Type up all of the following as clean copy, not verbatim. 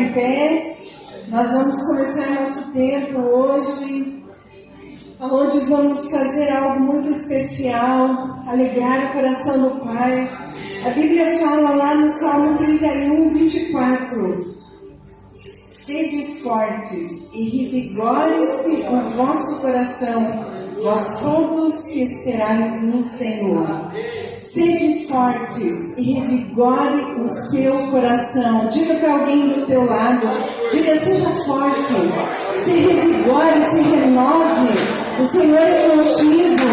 em pé. Nós vamos começar nosso tempo hoje, onde vamos fazer algo muito especial, alegrar o coração do Pai. A Bíblia fala lá no Salmo 31, 24: sede fortes e revigore-se o vosso coração, vós todos que esperais no Senhor. Sede fortes e revigore o seu coração. Diga para alguém do teu lado, diga: seja forte, se revigore, se renove. O Senhor é contigo.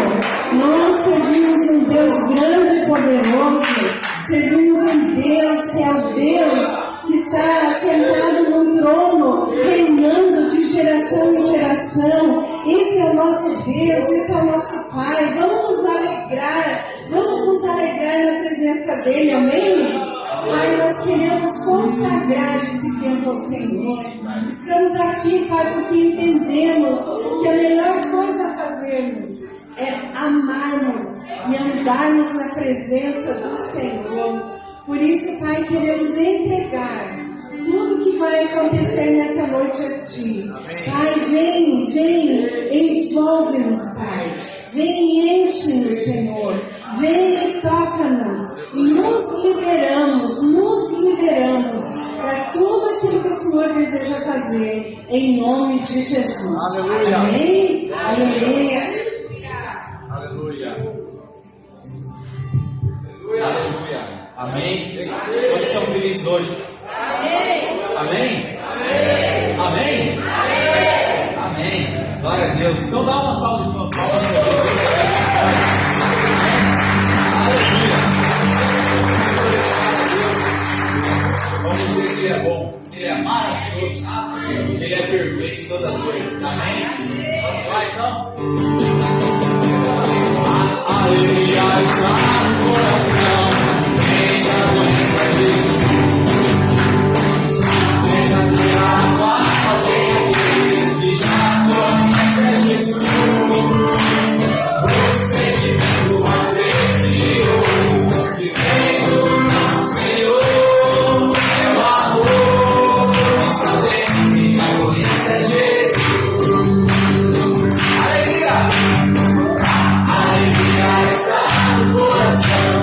Nós servimos um Deus grande e poderoso. Servimos um Deus que é o Deus que está sentado no trono, reinando de geração em geração. Esse é o nosso Deus, esse é o nosso Pai. Vamos nos alegrar na presença dEle, amém? Pai, nós queremos consagrar esse tempo ao Senhor. Estamos aqui, Pai, porque entendemos que a melhor coisa a fazermos é amarmos e andarmos na presença do Senhor. Por isso, Pai, queremos entregar tudo que vai acontecer nessa noite a Ti. Pai, vem, envolve-nos, Pai. Vem e enche-nos, Senhor. Vem e toca-nos. E nos liberamos para tudo aquilo que o Senhor deseja fazer. Em nome de Jesus. Aleluia. Amém? Aleluia. Aleluia. Aleluia. Amém? Quantos estão felizes hoje? Amém? Amém? Amém? Amém. Glória a Deus. Então dá uma salva de palmas para Jesus. Aleluia. Vamos dizer que Ele é bom, Ele é maravilhoso, Ele é perfeito em todas as coisas. Amém? Vamos lá então? Aleluia está no coração, quem já conhece Jesus. Verdadeira paz, alguém aqui que já conhece Jesus. O sentimento mais precioso que vem do nosso Senhor é o amor que só tem quem já conhece Jesus. Alegria está no coração.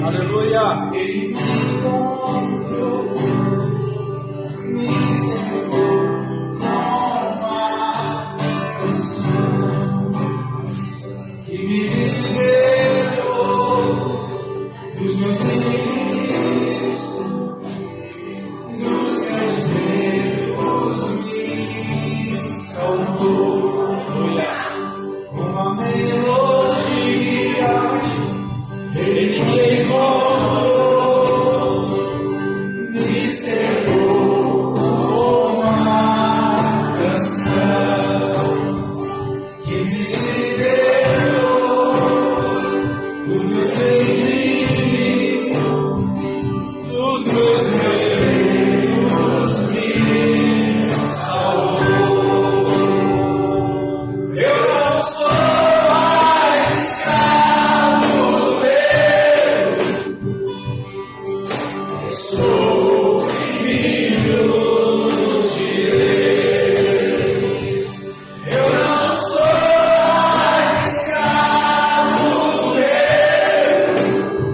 Aleluia. Ele me encontrou, me cercou com uma canção e me libertou dos meus inimigos, dos meus medos, me salvou. Uma melodia, ele me encontrou, me cercou com uma canção que me libertou dos meus inimigos, dos meus medos, me salvou. Eu não sou mais escravo do medo, eu sou filho de Deus. Eu não sou mais escravo do medo,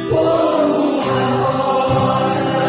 Como a rosa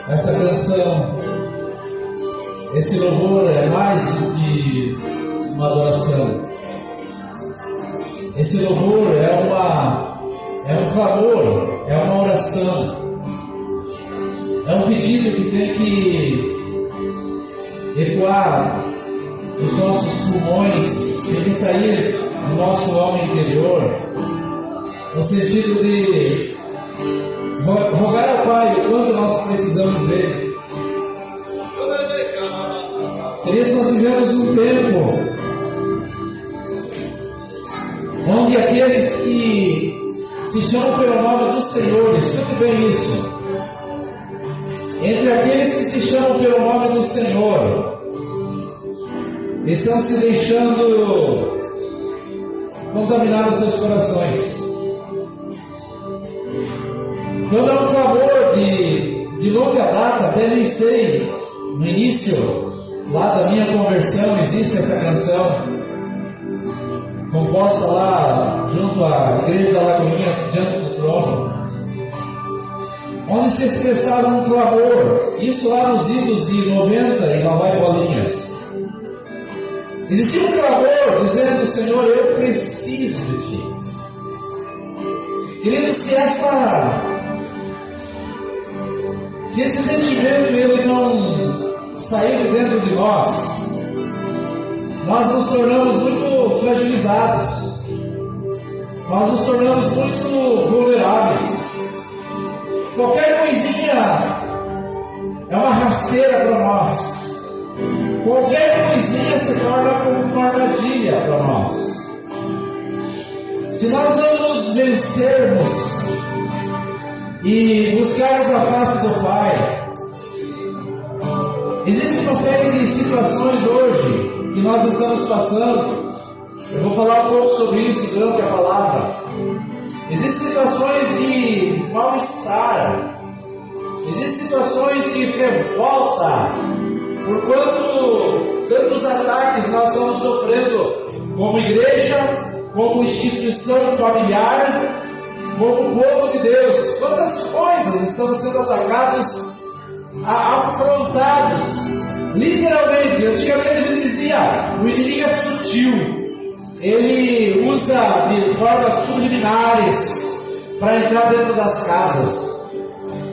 Essa canção, esse louvor é mais do que uma adoração. Esse louvor é um clamor, é uma oração, é um pedido que tem que ecoar dos nossos pulmões, tem que sair do nosso homem interior, no sentido de rogar ao Pai o quanto nós precisamos dele. Por isso nós vivemos um tempo onde aqueles que se chamam pelo nome do Senhor, escute bem isso, entre aqueles que se chamam pelo nome do Senhor, estão se deixando contaminar os seus corações. Quando há um clamor de longa data, até nem sei, no início lá da minha conversão existe essa canção, composta lá junto à igreja da Lagoinha, diante do trono, onde se expressava um clamor, isso lá nos idos de 90 e lá vai bolinhas. Existia um clamor dizendo: Senhor, eu preciso de Ti. Querido, se esse sentimento ele não sair de dentro de nós nos tornamos muito fragilizados, nós nos tornamos muito vulneráveis. Qualquer coisinha é uma rasteira para nós, qualquer coisinha se torna como uma armadilha para nós. Se nós não nos vencermos e buscarmos a face do Pai, existe uma série de situações hoje que nós estamos passando. Eu vou falar um pouco sobre isso durante a palavra. Existem situações de mal-estar, existem situações de revolta, por quanto tantos ataques nós estamos sofrendo como igreja, como instituição familiar, como povo de Deus. Quantas coisas estão sendo atacadas, afrontados, literalmente. Antigamente a gente dizia: o inimigo é sutil, ele usa de formas subliminares para entrar dentro das casas.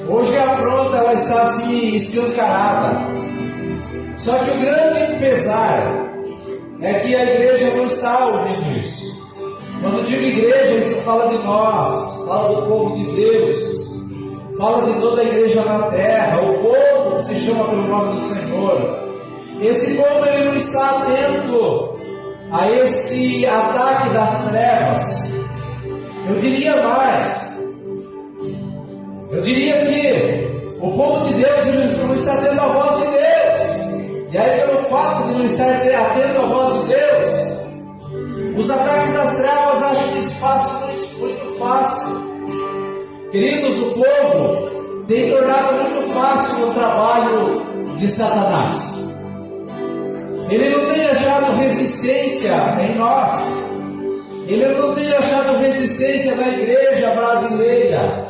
Hoje a afronta ela está assim escancarada. Só que o grande pesar é que a igreja não está ouvindo isso. Quando digo igreja, isso fala de nós, fala do povo de Deus, fala de toda a igreja na terra, o povo que se chama pelo nome do Senhor. Esse povo ele não está atento a esse ataque das trevas. Eu diria mais, eu diria que o povo de Deus ele não está atento à voz de Deus. E aí, pelo fato de não estar atento à voz de Deus, os ataques das trevas acham espaço muito fácil. Queridos, o povo tem tornado muito fácil o trabalho de Satanás. Ele não tem achado resistência em nós. Ele não tem achado resistência na igreja brasileira.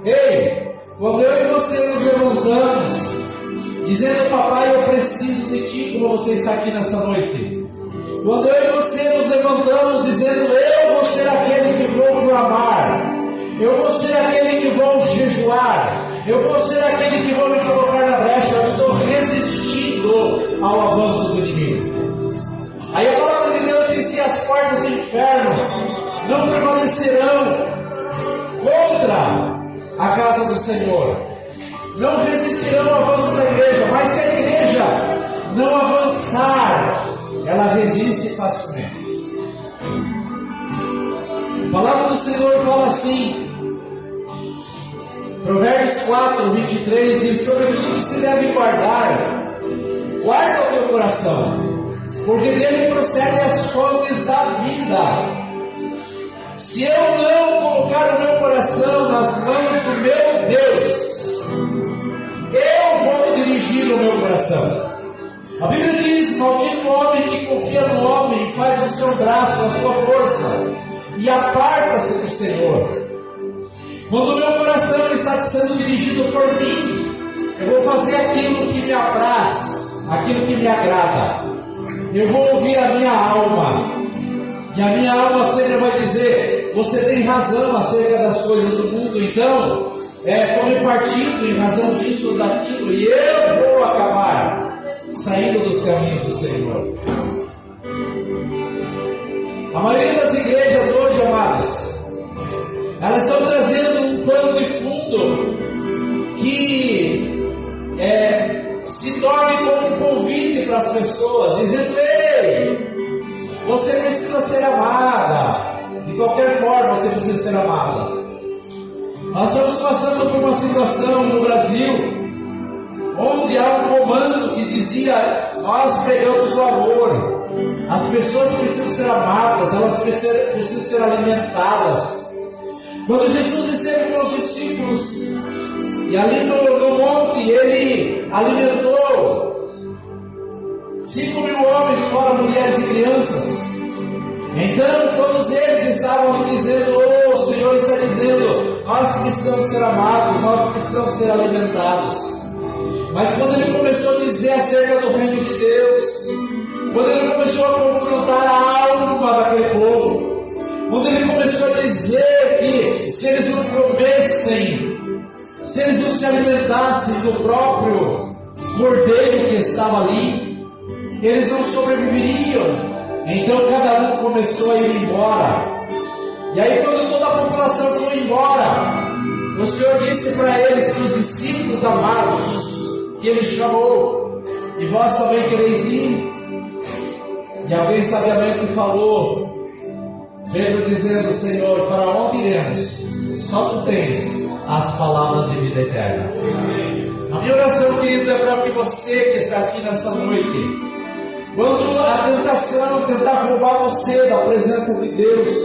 Ei, quando eu e você nos levantamos dizendo: Papai, eu preciso de Ti, como você está aqui nessa noite. Quando eu e você nos levantamos dizendo: eu vou ser aquele que vou clamar, eu vou ser aquele que vou jejuar, eu vou ser aquele que vou me colocar na brecha, eu estou resistindo ao avanço do inimigo. Aí a palavra de Deus diz que as portas do inferno não prevalecerão contra a casa do Senhor, não resistirão ao avanço da igreja. Mas se a igreja não avançar, ela resiste facilmente. A palavra do Senhor fala assim, Provérbios 4, 23 diz: sobre tudo que se deve guarda o teu coração, porque dele procedem as fontes da vida. Se eu não colocar o meu coração nas mãos do meu Deus, coração. A Bíblia diz: maldito o homem que confia no homem, faz do seu braço a sua força, e aparta-se do Senhor. Quando o meu coração está sendo dirigido por mim, eu vou fazer aquilo que me apraz, aquilo que me agrada. Eu vou ouvir a minha alma, e a minha alma sempre vai dizer: você tem razão acerca das coisas do mundo, então tome partido em razão disso ou daquilo, e eu vou acabar saindo dos caminhos do Senhor. A maioria das igrejas hoje, amados, elas estão trazendo um pano de fundo que se torne como um convite para as pessoas, dizendo: ei, você precisa ser amada, de qualquer forma você precisa ser amada. Nós estamos passando por uma situação no Brasil onde há um comando que dizia: nós pregamos o amor, as pessoas precisam ser amadas, elas precisam ser alimentadas. Quando Jesus esteve com os discípulos, e ali no monte ele alimentou 5.000 homens, fora mulheres e crianças. Então todos eles estavam dizendo: oh, o Senhor está dizendo, nós precisamos ser amados, nós precisamos ser alimentados. Mas quando ele começou a dizer acerca do reino de Deus, quando ele começou a confrontar a alma daquele povo, quando ele começou a dizer que se eles não comessem, se eles não se alimentassem do próprio cordeiro que estava ali, eles não sobreviveriam. Então cada um começou a ir embora. E aí, quando toda a população foi embora, o Senhor disse para eles que os discípulos amados, os que ele chamou: e vós também quereis ir? E alguém sabiamente falou, Pedro dizendo: Senhor, para onde iremos? Só tu tens as palavras de vida eterna. A minha oração, querido, é para que você que está aqui nessa noite, quando a tentação tentar roubar você da presença de Deus,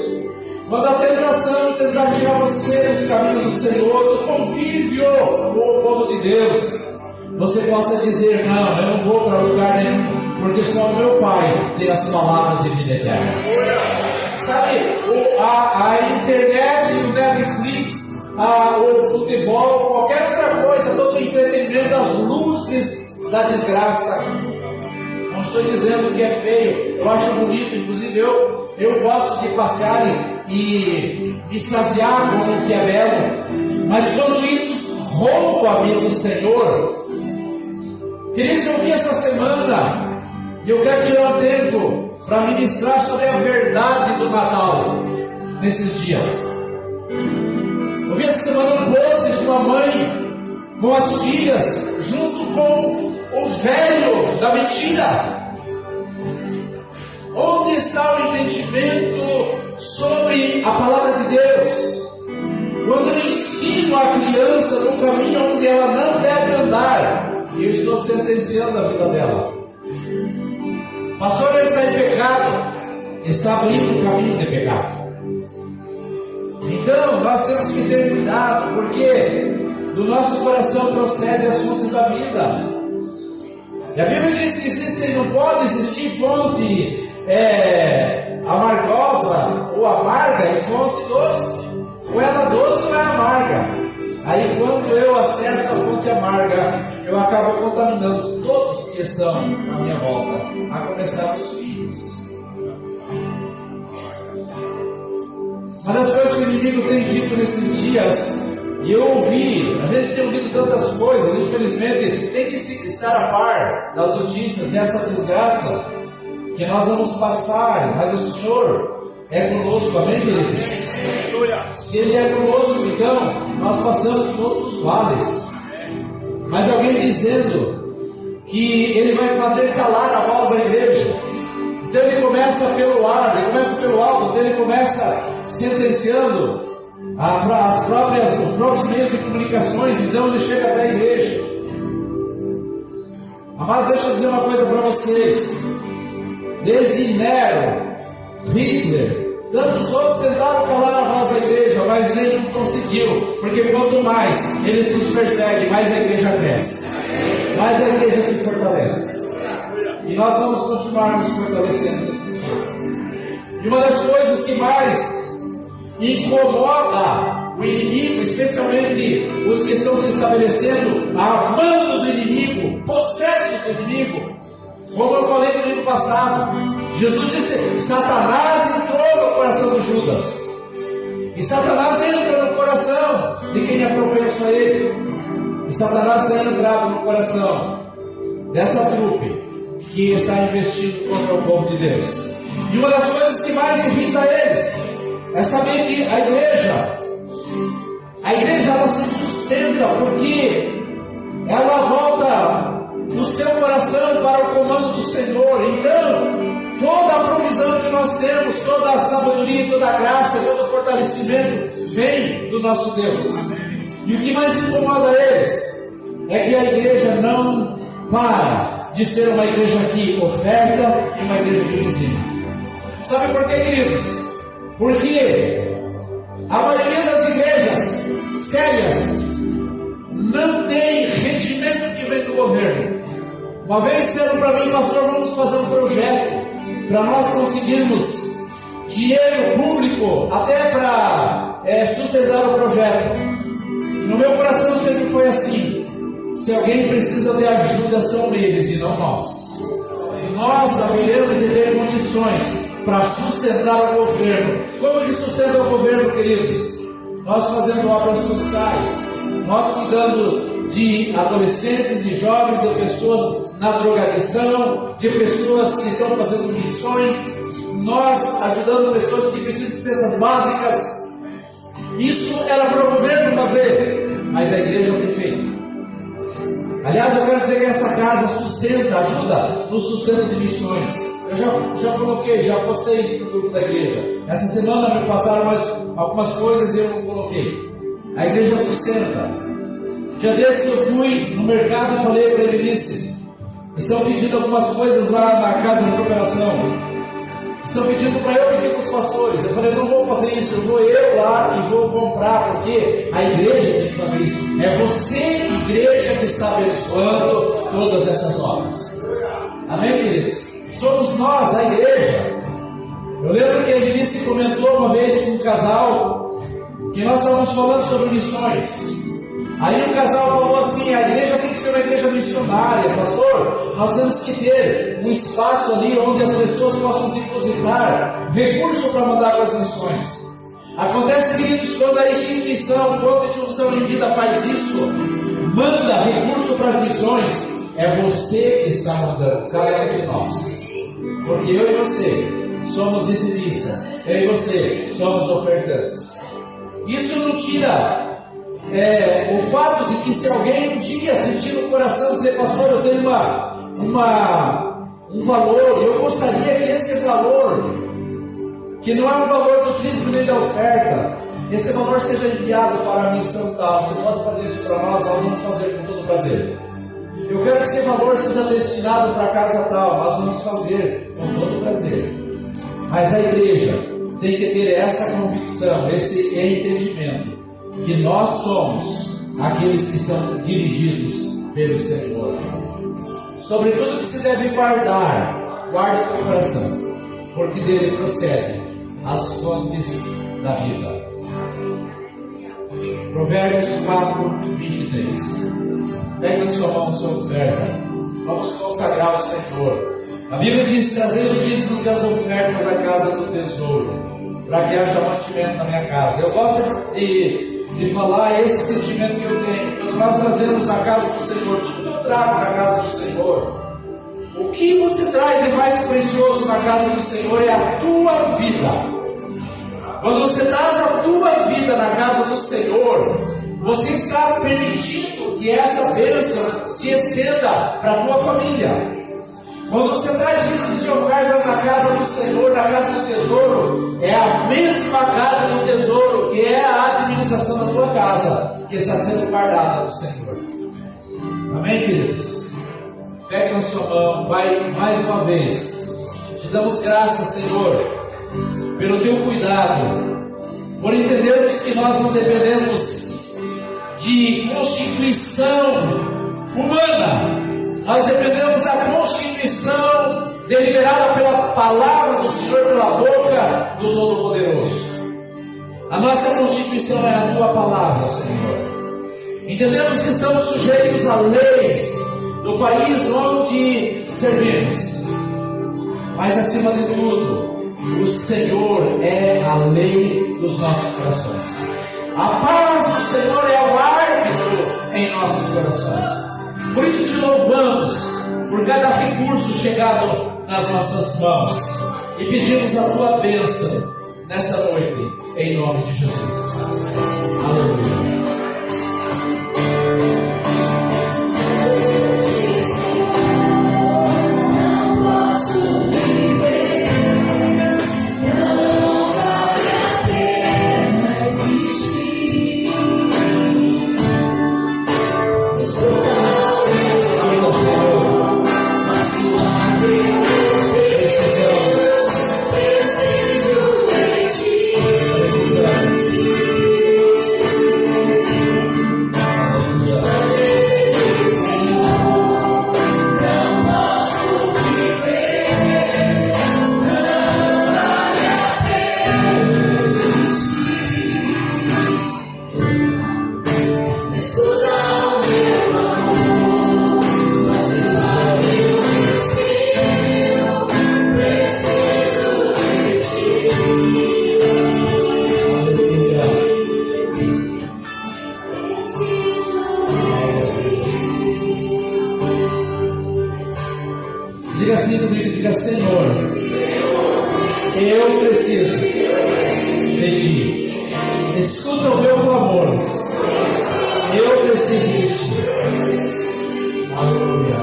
quando a tentação tentar tirar você dos caminhos do Senhor, do convívio com o povo de Deus, você possa dizer: não, eu não vou para lugar nenhum, porque só o meu Pai tem as palavras de vida eterna. Sabe, a internet, o Netflix, o futebol, qualquer outra coisa, todo o entretenimento, as luzes da desgraça. Não estou dizendo que é feio, eu acho bonito, inclusive eu gosto de passear e me extasiar com o que é belo, mas quando isso rouba a minha do Senhor, queridos, eu vi essa semana, e eu quero tirar um tempo para ministrar sobre a verdade do Natal, nesses dias. Eu vi essa semana um post de uma mãe com as filhas, junto com o velho da mentira. Onde está o entendimento sobre a palavra de Deus? Quando eu ensino a criança no caminho onde ela não deve andar, eu estou sentenciando a vida dela. Pastor, ele está em pecado, está abrindo o caminho de pecado. Então nós temos que ter cuidado, porque do nosso coração procedem as fontes da vida. E a Bíblia diz que não pode existir fonte amargosa ou amarga e fonte doce. Ou ela doce ou é amarga. Aí quando eu acesso a fonte amarga, eu acabo contaminando todos que estão à minha volta, a começar os filhos. Uma das coisas que o inimigo tem dito nesses dias, e eu ouvi, a gente tem ouvido tantas coisas, infelizmente, tem que estar a par das notícias dessa desgraça que nós vamos passar, mas o Senhor é conosco, amém, queridos? Se Ele é conosco, então nós passamos todos os vales. Mas alguém dizendo que Ele vai fazer calar a voz da igreja, então Ele começa pelo ar, Ele começa pelo alto, então Ele começa sentenciando os próprios meios de comunicações, então Ele chega até a igreja. Mas deixa eu dizer uma coisa para vocês. Desde Nero, Hitler, Tantos outros tentaram calar a voz da igreja, mas nenhum conseguiu, porque quanto mais eles nos perseguem, mais a igreja cresce, mais a igreja se fortalece. E nós vamos continuar nos fortalecendo nesses dias. E uma das coisas que mais incomoda o inimigo, especialmente os que estão se estabelecendo a mando do inimigo, possesso do inimigo, como eu falei no domingo passado, Jesus disse: Satanás entrou no coração de Judas, e Satanás entra no coração de quem aproveita a ele, e Satanás tem entrado no coração dessa trupe que está investindo contra o povo de Deus. E uma das coisas que mais irrita eles é saber que a igreja ela se sustenta porque ela volta no seu coração para o comando do Senhor. Então, toda a provisão que nós temos, toda a sabedoria, toda a graça, todo o fortalecimento vem do nosso Deus. E o que mais incomoda eles é que a igreja não para de ser uma igreja que oferta e uma igreja que ensina. Sabe por quê, queridos? Porque a maioria das igrejas sérias não tem rendimento que vem do governo. Uma vez disseram para mim: pastor, vamos fazer um projeto para nós conseguirmos dinheiro público até para sustentar o projeto. No meu coração sempre foi assim: se alguém precisa de ajuda, são eles e não nós. E nós haveremos de ter condições para sustentar o governo. Como que sustenta o governo, queridos? Nós fazendo obras sociais, nós cuidando de adolescentes, de jovens, de pessoas na drogadição, de pessoas que estão fazendo missões, nós ajudando pessoas que precisam de cestas básicas. Isso era para o governo fazer, mas a igreja tem feito. Aliás, eu quero dizer que essa casa sustenta, ajuda no sustento de missões. Eu já coloquei, já postei isso no grupo da igreja. Essa semana me passaram algumas coisas e eu não coloquei. A igreja sustenta. Já desse eu fui no mercado e falei para ele: estão pedindo algumas coisas lá na casa de cooperação. Estão pedindo para eu pedir para os pastores. Eu falei: não vou fazer isso, eu vou lá e vou comprar, porque a igreja tem que fazer isso. É você, igreja, que está abençoando todas essas obras. Amém, queridos? Somos nós, a igreja. Eu lembro que a Eunice comentou uma vez com um casal que nós estávamos falando sobre missões. Aí o casal falou assim: a igreja tem que ser uma igreja missionária. Pastor, nós temos que ter um espaço ali onde as pessoas possam depositar recurso para mandar para as missões. Acontece, queridos, quando a instituição, quando a instituição em vida faz isso, manda recurso para as missões, é você que está mandando, cada um de nós. Porque eu e você somos dizimistas, eu e você somos ofertantes. Isso não tira o fato de que, se alguém um dia sentir no coração dizer: pastor, eu tenho um valor, eu gostaria que esse valor, que não é um valor do dízimo nem da oferta, esse valor seja enviado para a missão tal. Você pode fazer isso para nós vamos fazer com todo prazer. Eu quero que esse valor seja destinado para a casa tal, nós vamos fazer com todo prazer. Mas a igreja tem que ter essa convicção, esse entendimento, que nós somos aqueles que são dirigidos pelo Senhor. Sobre tudo que se deve guarda o teu coração, porque dele procedem as fontes da vida. Provérbios 4, 23. Pegue na sua mão a sua oferta. Vamos consagrar ao Senhor. A Bíblia diz: trazei os dízimos e as ofertas à casa do tesouro, para que haja mantimento na minha casa. Eu gosto de falar esse sentimento que eu tenho. Quando nós trazemos na casa do Senhor, tudo que eu trago na casa do Senhor, o que você traz de mais precioso na casa do Senhor é a tua vida. Quando você traz a tua vida na casa do Senhor, você está permitindo que essa bênção se estenda para a tua família. Quando você traz dízimos e ofertas na casa do Senhor, na casa do tesouro, é a mesma casa do tesouro, que é a administração da tua casa, que está sendo guardada do Senhor. Amém, queridos? Pegue na sua mão, vai mais uma vez. Te damos graças, Senhor, pelo teu cuidado, por entendermos que nós não dependemos de constituição humana, nós dependemos da constituição deliberada pela palavra do Senhor, pela boca do Todo-Poderoso. A nossa constituição é a tua palavra, Senhor. Entendemos que estamos sujeitos a leis do país onde servimos, mas acima de tudo, o Senhor é a lei dos nossos corações. A paz do Senhor é o árbitro em nossos corações. Por isso te louvamos por cada recurso chegado nas nossas mãos e pedimos a tua bênção nessa noite, em nome de Jesus. Aleluia. Diga, Senhor, eu preciso de Ti. Escuta o meu clamor. Eu preciso de Ti. Aleluia.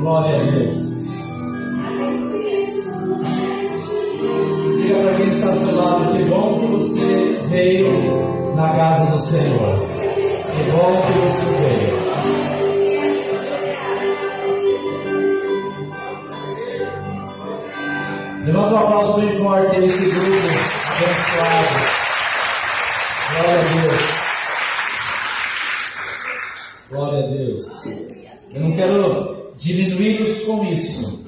Glória a Deus. Diga para quem está ao seu lado, que bom que você veio na casa do Senhor. Que bom que você veio. Levanta um aplauso bem forte a esse grupo abençoado. Glória a Deus. Glória a Deus. Eu não quero diminuí-los com isso,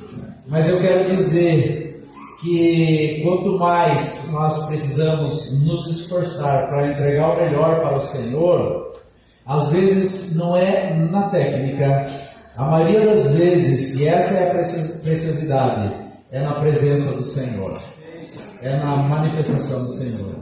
mas eu quero dizer que quanto mais nós precisamos nos esforçar para entregar o melhor para o Senhor, às vezes não é na técnica, a maioria das vezes, e essa é a preciosidade, é na presença do Senhor, é na manifestação do Senhor.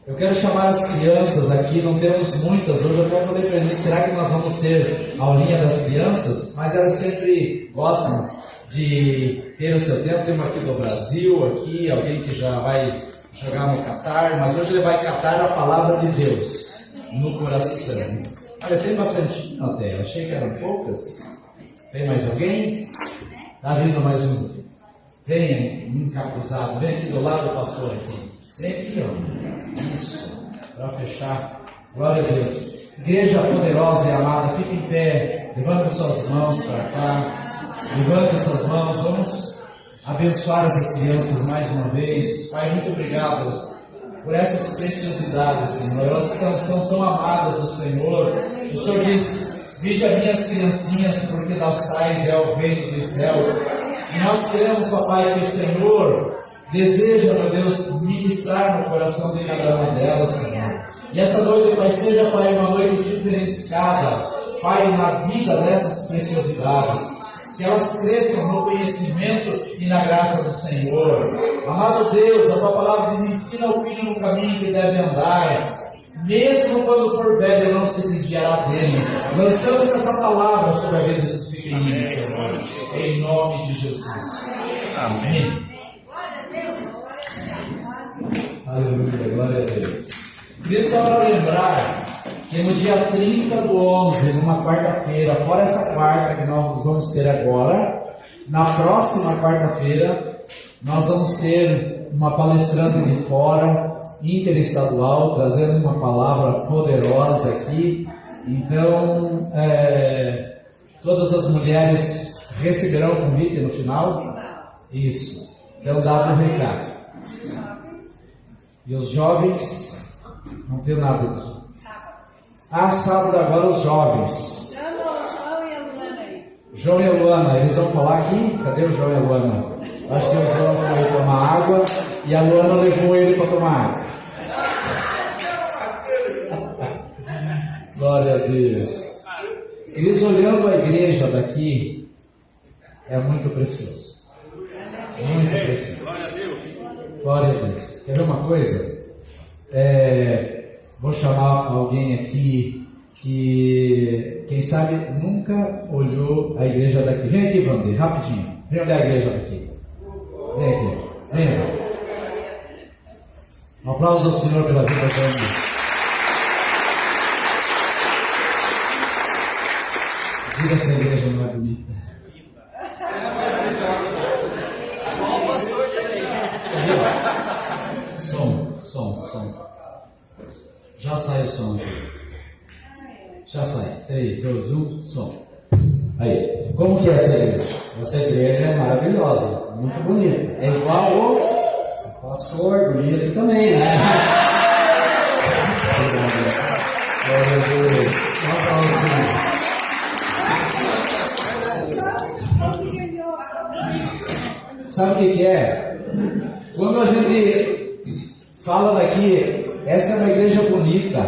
Eu quero chamar as crianças aqui, não temos muitas, hoje eu até falei para eles, será que nós vamos ter aulinha das crianças? Mas elas sempre gostam de ter o seu tempo, tem uma aqui do Brasil, aqui, alguém que já vai jogar no Catar, mas hoje ele vai catar a palavra de Deus no coração. Olha, tem bastante até, achei que eram poucas. Tem mais alguém? Está vindo mais um. Venha, encapuzado. Vem aqui do lado do pastor aqui. Vem aqui, ó. Isso. Para fechar. Glória a Deus. Igreja poderosa e amada, fique em pé. Levanta suas mãos para cá. Levanta suas mãos. Vamos abençoar essas crianças mais uma vez. Pai, muito obrigado por essas preciosidades, Senhor. Elas são tão amadas do Senhor. O Senhor diz: vide as minhas criancinhas, porque das tais é o reino dos céus. E nós queremos, papai, que o Senhor deseja, meu Deus, ministrar no coração de cada uma delas, Senhor. E essa noite, Pai, seja, Pai, uma noite diferenciada, Pai, na vida dessas preciosidades. Que elas cresçam no conhecimento e na graça do Senhor. Amado Deus, a tua palavra diz: ensina o filho no caminho que deve andar. Mesmo quando for velho, não se desviará dele. Lançamos essa palavra sobre a vida desses pequeninos, Senhor, em nome de Jesus. Amém. Aleluia, glória a Deus. Queria só para lembrar que no dia 30 do 11, numa quarta-feira, fora essa quarta que nós vamos ter agora, na próxima quarta-feira, nós vamos ter uma palestrante de fora, interestadual, trazendo uma palavra poderosa aqui. Então, todas as mulheres receberão o convite no final? Isso. Então, dado o recado. E os jovens, não tem nada disso. Sábado agora os jovens. João e a Luana, eles vão falar aqui? Cadê o João e a Luana? Acho que o João foi tomar água e a Luana levou ele para tomar água. Glória a Deus. Eles olhando a igreja daqui, é muito precioso. Muito precioso. Glória a Deus. Quer ver uma coisa? Vou chamar alguém aqui que, quem sabe, nunca olhou a igreja daqui. Vem aqui, Wander, rapidinho. Vem olhar a igreja daqui. Vem aqui. Vem. Um aplauso ao Senhor pela vida dele. Diga se a igreja não é bonita. Som. Já sai o som aqui. Já sai. 3, 2, 1, som. Aí. Como que é essa igreja? Essa igreja é maravilhosa, muito bonita. É igual o pastor bonito também, né? Glória a Deus. Um aplauso. Sabe o que é? Quando a gente fala daqui, essa é uma igreja bonita,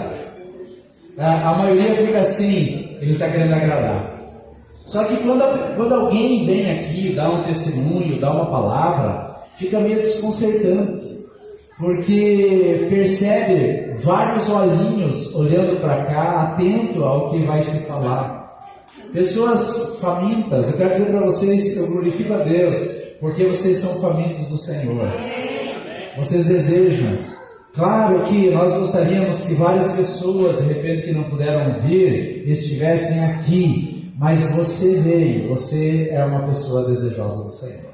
a maioria fica assim, ele está querendo agradar. Só que quando alguém vem aqui, dá um testemunho, dá uma palavra, fica meio desconcertante, porque percebe vários olhinhos olhando para cá, atento ao que vai se falar. Pessoas famintas, eu quero dizer para vocês, eu glorifico a Deus, porque vocês são famintos do Senhor. Vocês desejam. Claro que nós gostaríamos que várias pessoas, de repente, que não puderam vir, estivessem aqui. Mas você veio, você é uma pessoa desejosa do Senhor.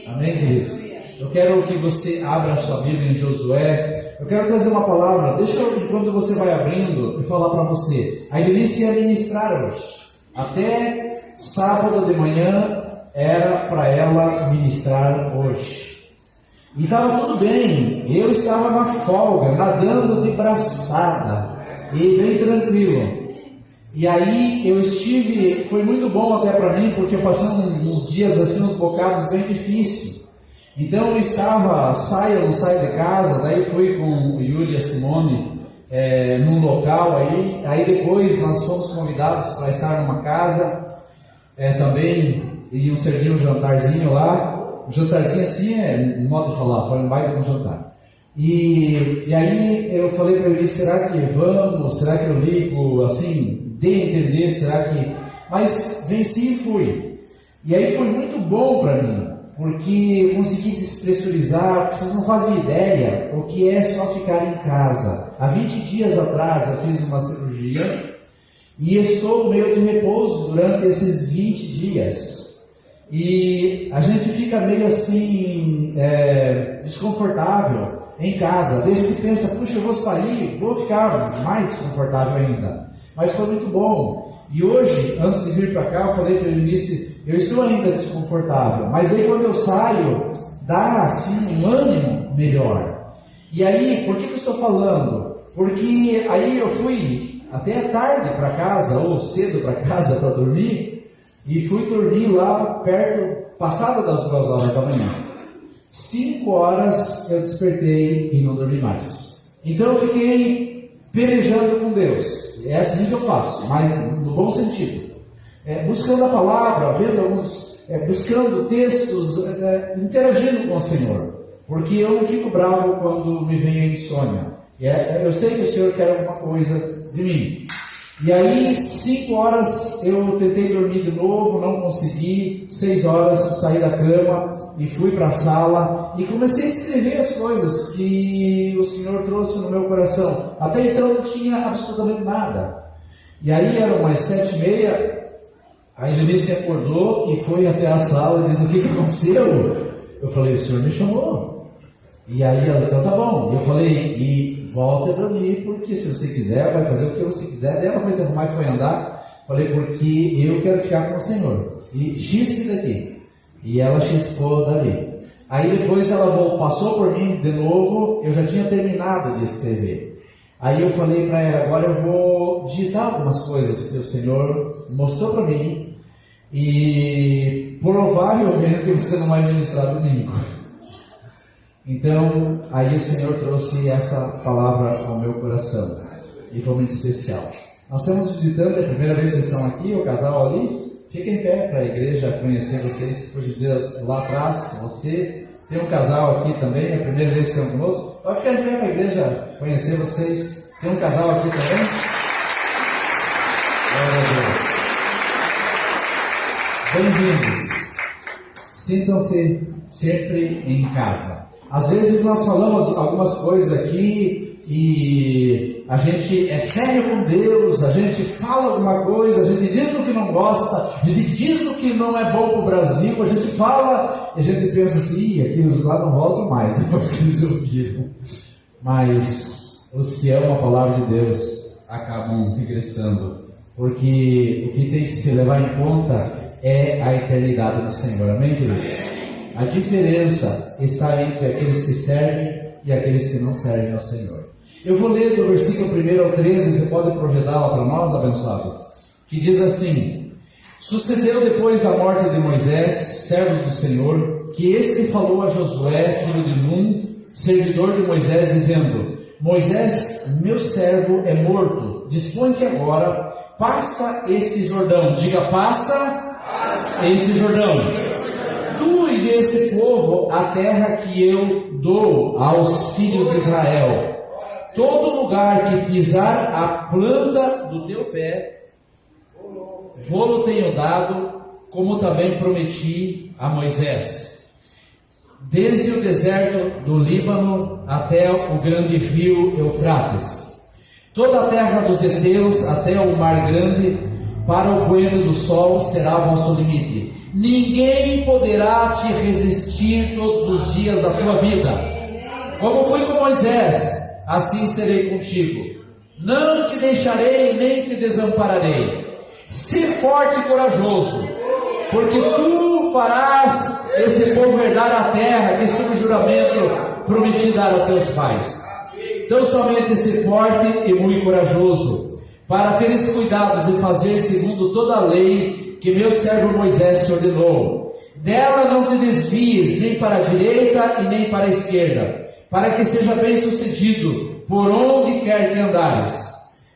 Amém, queridos? Eu quero que você abra a sua Bíblia em Josué. Eu quero trazer uma palavra. Deixa eu, enquanto você vai abrindo, eu falar para você. A Denise ia ministrar hoje. Até sábado de manhã era para ela ministrar hoje. E estava tudo bem. Eu estava na folga, nadando de braçada. E bem tranquilo. E aí eu estive, foi muito bom até para mim, porque eu passei uns dias assim, uns bocados bem difíceis. Então eu estava, não saio de casa, daí fui com o Yuri e a Simone num local aí depois nós fomos convidados para estar numa casa, também iam servir um jantarzinho lá. Um jantarzinho assim um modo de falar, foi um baita no jantar. E aí eu falei para ele, será que vamos? Será que eu ligo? Assim, dei a entender, será que... Mas venci e fui. E aí foi muito bom para mim, porque consegui despressurizar, porque vocês não fazem ideia o que é só ficar em casa. Há 20 dias atrás eu fiz uma cirurgia e estou meio de repouso durante esses 20 dias. E a gente fica meio assim, desconfortável em casa, desde que pensa, puxa, eu vou sair, vou ficar mais desconfortável ainda. Mas foi muito bom. E hoje, antes de vir para cá, eu falei para ele, disse, eu estou ainda desconfortável, mas aí quando eu saio, dá assim um ânimo melhor. E aí, por que eu estou falando? Porque aí eu fui até tarde para casa, ou cedo para casa para dormir, e fui dormir lá perto, passado das 2 horas da manhã. 5 horas eu despertei e não dormi mais. Então eu fiquei pelejando com Deus. É assim que eu faço, mas no bom sentido. Buscando a palavra, vendo alguns, buscando textos, interagindo com o Senhor. Porque eu não fico bravo quando me vem a insônia. Eu sei que o Senhor quer alguma coisa de mim. E aí, 5 horas eu tentei dormir de novo, não consegui. 6 horas saí da cama e fui para a sala e comecei a escrever as coisas que o Senhor trouxe no meu coração. Até então não tinha absolutamente nada. E aí eram umas 7h30, a Denise acordou e foi até a sala e disse, o que aconteceu? Eu falei, o Senhor me chamou. E aí ela, então tá bom. Eu falei, e volta a dormir, porque se você quiser, vai fazer o que você quiser. Daí ela foi se arrumar e foi andar. Falei, porque eu quero ficar com o Senhor. E chispe daqui. E ela chispou dali. Aí depois ela passou por mim de novo, eu já tinha terminado de escrever. Aí eu falei para ela, agora eu vou digitar algumas coisas que o Senhor mostrou para mim e provavelmente você não vai ministrar domingo. Então, aí o Senhor trouxe essa palavra ao meu coração e foi muito especial. Nós estamos visitando, é a primeira vez que vocês estão aqui, o casal ali. Fiquem em pé para a igreja conhecer vocês, por Deus, lá atrás. Você tem um casal aqui também, é a primeira vez que estão conosco. Pode ficar em pé para a igreja conhecer vocês. Tem um casal aqui também. Glória a Deus. Bem-vindos. Sintam-se sempre em casa. Às vezes nós falamos algumas coisas aqui e a gente é sério com Deus, a gente fala alguma coisa, a gente diz o que não gosta, a gente diz o que não é bom para o Brasil, a gente fala e a gente pensa assim, aqueles lá não voltam mais depois que eles ouviram. Mas os que amam a palavra de Deus acabam regressando, porque o que tem que se levar em conta é a eternidade do Senhor. Amém, queridos? A diferença está entre aqueles que servem e aqueles que não servem ao Senhor. Eu vou ler do versículo 1 ao 13, você pode projetá-la para nós, abençoado? Que diz assim: Sucedeu depois da morte de Moisés, servo do Senhor, que este falou a Josué, filho de Nun, servidor de Moisés, dizendo: Moisés, meu servo, é morto. Dispõe-te agora, passa esse Jordão. Diga, passa esse Jordão. Tu e esse povo a terra que eu dou aos filhos de Israel. Todo lugar que pisar a planta do teu pé, vou-lo tenho dado, como também prometi a Moisés. Desde o deserto do Líbano até o grande rio Eufrates, toda a terra dos heteus até o mar grande, para o poente do sol será vosso limite. Ninguém poderá te resistir todos os dias da tua vida. Como fui com Moisés, assim serei contigo. Não te deixarei nem te desampararei. Se forte e corajoso, porque tu farás esse povo herdar a terra que sob juramento prometi dar aos teus pais. Então somente se forte e muito corajoso, para teres cuidados de fazer segundo toda a lei que meu servo Moisés te ordenou. Dela não te desvies nem para a direita e nem para a esquerda, para que seja bem sucedido por onde quer que andares.